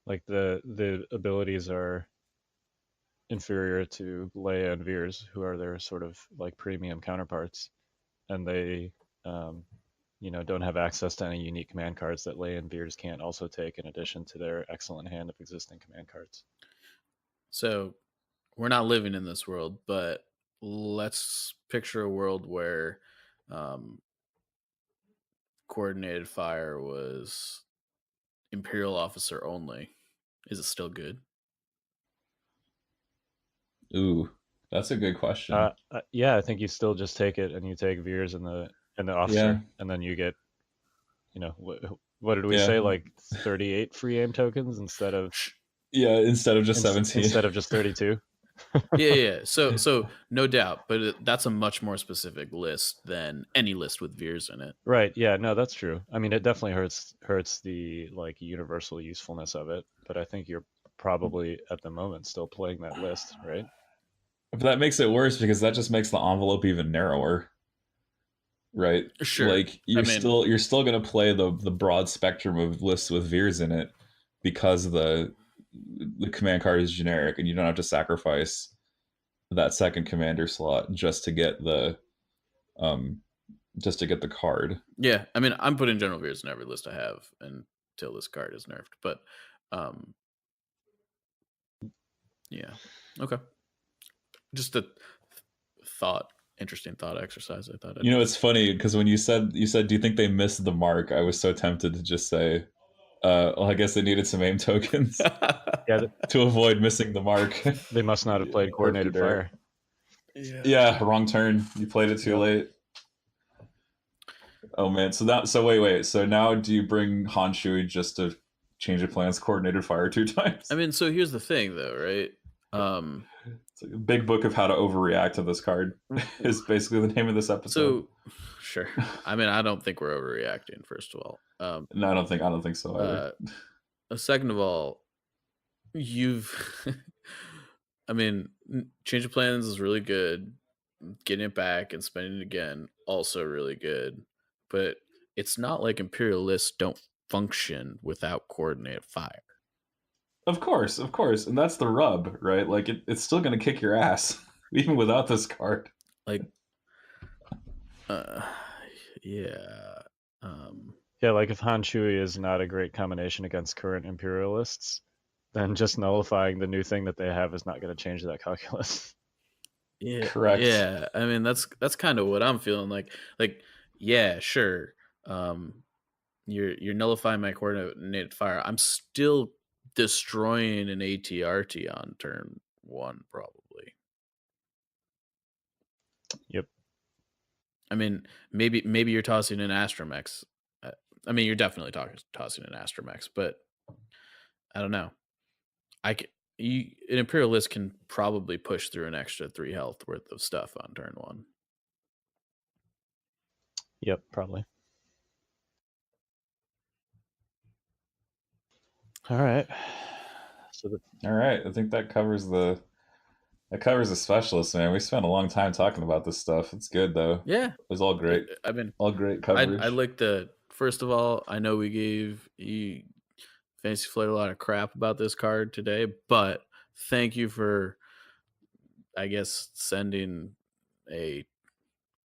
S4: Like the abilities are inferior to Leia and Veers, who are their sort of like premium counterparts, and they don't have access to any unique command cards that Leia and Veers can't also take in addition to their excellent hand of existing command cards.
S2: So we're not living in this world, but let's picture a world where coordinated fire was Imperial officer only. Is it still good?
S3: Ooh, that's a good question.
S4: Yeah, I think you still just take it, and you take Veers and the officer, and then you get, what did we say, like 38 free aim tokens instead of
S3: instead of just 17,
S4: instead of just 32.
S2: Yeah. So no doubt, but that's a much more specific list than any list with Veers in it.
S4: Right. Yeah. No, that's true. I mean, it definitely hurts the like universal usefulness of it, but I think you're probably at the moment still playing that list, right?
S3: But that makes it worse because that just makes the envelope even narrower, right?
S2: Sure.
S3: Like you're still gonna play the broad spectrum of lists with Veers in it because the command card is generic, and you don't have to sacrifice that second commander slot just to get the card.
S2: Yeah, I mean, I'm putting General Veers in every list I have until this card is nerfed. But yeah, okay. Just a interesting thought exercise. I thought.
S3: It's funny because when you said, do you think they missed the mark? I was so tempted to just say, well, I guess they needed some aim tokens to avoid missing the mark.
S4: They must not have played coordinated fire.
S3: Yeah, wrong turn. You played it too late. Oh man, so wait. So now do you bring Han Shui just to change your plans coordinated fire 2 times?
S2: I mean, so here's the thing though, right?
S3: It's like a big book of how to overreact to this card is basically the name of this episode.
S2: So sure. I mean, I don't think we're overreacting, first of all.
S3: No, I don't think so either.
S2: Second of all, I mean, change of plans is really good. Getting it back and spending it again, also really good. But it's not like Imperial lists don't function without coordinated fire.
S3: Of course. And that's the rub, right? Like, it's still going to kick your ass, even without this card.
S2: Like,
S4: yeah, like if Han Shui is not a great combination against current Imperialists, then just nullifying the new thing that they have is not going to change that calculus.
S2: Yeah,
S3: correct.
S2: Yeah, I mean that's kind of what I'm feeling like. Yeah, sure. You're nullifying my coordinated fire. I'm still destroying an ATRT on turn 1, probably.
S4: Yep.
S2: I mean, maybe you're tossing in Astromechs. I mean, you're definitely tossing in Astromechs, but I don't know. An Imperial list can probably push through an extra 3 health worth of stuff on turn 1.
S4: Yep, probably. All right.
S3: All right. I think that covers the specialist, man. We spent a long time talking about this stuff. It's good though.
S2: Yeah,
S3: it was all great.
S2: I mean,
S3: all great coverage.
S2: I like first of all, I know we gave Fantasy Flight a lot of crap about this card today, but thank you for, I guess, sending a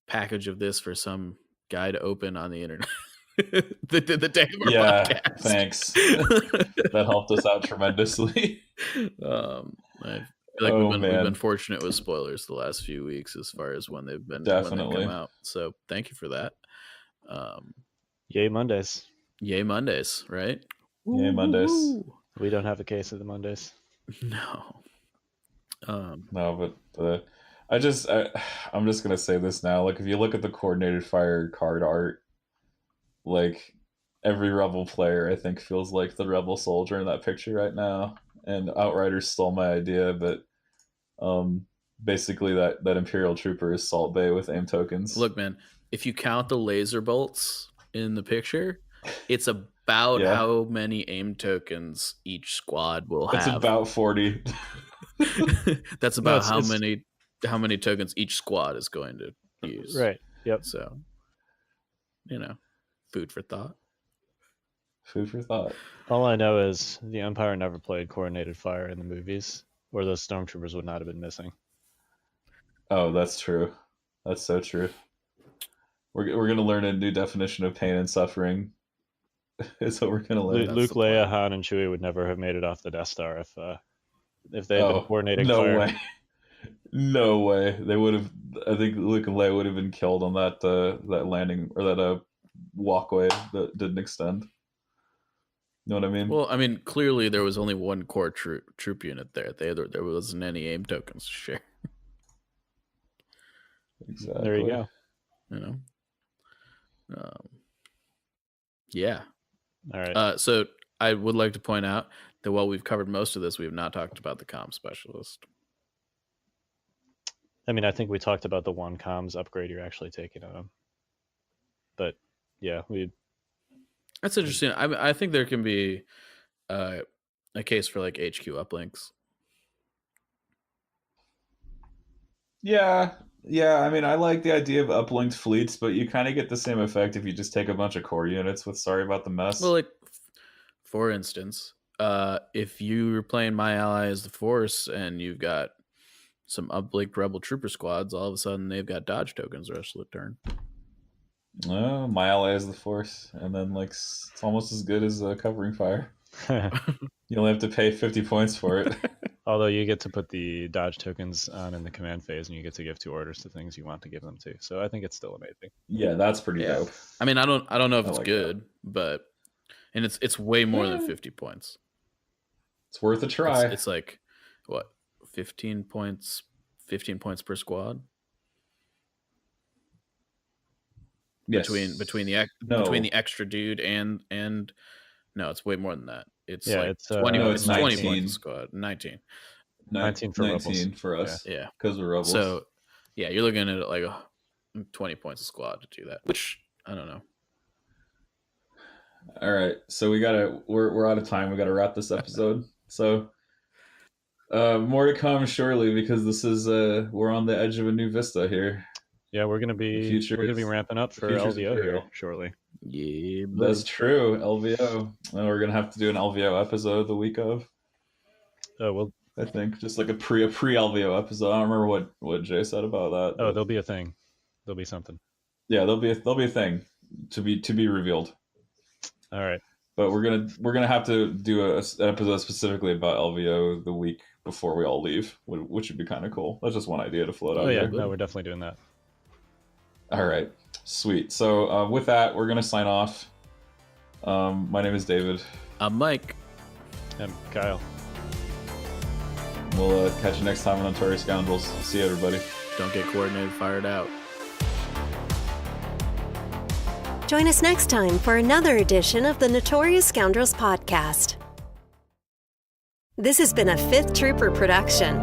S2: package of this for some guy to open on the internet. the day of our podcast.
S3: Thanks. That helped us out tremendously.
S2: I feel like we've been fortunate with spoilers the last few weeks as far as when they've come out. So thank you for that.
S4: Yay Mondays.
S2: Yay Mondays, right?
S3: Yay Mondays.
S4: We don't have a case of the Mondays.
S2: No.
S3: No, but I'm just gonna say this now. Like, if you look at the coordinated fire card art, like every Rebel player, I think, feels like the Rebel soldier in that picture right now. And Outriders stole my idea, but basically that Imperial trooper is Salt Bay with aim tokens.
S2: Look, man, if you count the laser bolts in the picture, it's about how many aim tokens each squad will have.
S3: It's about 40.
S2: That's about how many tokens each squad is going to use.
S4: Right. Yep.
S2: So, food for thought.
S3: Food for thought.
S4: All I know is the Empire never played coordinated fire in the movies, or those stormtroopers would not have been missing.
S3: Oh, that's true. That's so true. We're gonna learn a new definition of pain and suffering. Is what we're gonna learn.
S4: Luke, Leia, Han, and Chewie would never have made it off the Death Star if they had been coordinating fire.
S3: No way. No way. They would have. I think Luke and Leia would have been killed on that landing, or that walkway that didn't extend. You know what I mean?
S2: Well, I mean, clearly there was only one core troop unit there. There wasn't any aim tokens to share.
S3: Exactly.
S4: There you go.
S2: Yeah.
S4: All right.
S2: So I would like to point out that while we've covered most of this, we have not talked about the comm specialist.
S4: I mean, I think we talked about the one comms upgrade you're actually taking on them. But yeah,
S2: that's interesting. I think there can be a case for like HQ uplinks.
S3: Yeah. I mean, I like the idea of uplinked fleets, but you kind of get the same effect if you just take a bunch of core units with Sorry About the Mess.
S2: Well, like, for instance, if you're playing My Ally as the Force and you've got some uplinked Rebel Trooper squads, all of a sudden they've got dodge tokens the rest of the turn.
S3: Oh, My Ally is the Force, and then like it's almost as good as covering fire. You only have to pay 50 points for it.
S4: Although you get to put the dodge tokens on in the command phase, and you get to give 2 orders to things you want to give them to. So I think it's still amazing.
S3: Yeah, that's pretty dope.
S2: I mean, I don't know if it's good, but it's way more than 50 points.
S3: It's worth a try.
S2: It's like what, 15 points per squad.
S3: Yes.
S2: Between the extra dude and no, it's way more than that. It's 20.
S3: No, it's
S2: 20 points a squad. 19
S4: for Rebels.
S3: 19 for us.
S2: Yeah,
S3: because we're Rebels.
S2: So yeah, you're looking at like 20 points a squad to do that, which I don't know.
S3: All right, so we're out of time. We gotta wrap this episode. So more to come surely, because this is we're on the edge of a new vista here.
S4: Yeah, we're gonna be ramping up for LVO here shortly.
S2: Yeah,
S3: that's true. LVO. And we're gonna have to do an LVO episode the week of.
S4: Oh well,
S3: I think just like a pre LVO episode. I don't remember what Jay said about that.
S4: Oh, there'll be a thing. There'll be something.
S3: Yeah, there'll be a thing to be revealed.
S4: All right,
S3: but we're gonna have to do an episode specifically about LVO the week before we all leave, which would be kind of cool. That's just one idea to float out.
S4: Oh yeah,
S3: there.
S4: no, we're definitely doing that.
S3: All right, sweet. So with that, we're gonna sign off. My name is David.
S2: I'm Mike.
S4: I'm Kyle.
S3: We'll catch you next time on Notorious Scoundrels. See you, everybody.
S2: Don't get coordinated fired out.
S1: Join us next time for another edition of the Notorious Scoundrels podcast. This has been a 5th Trooper production.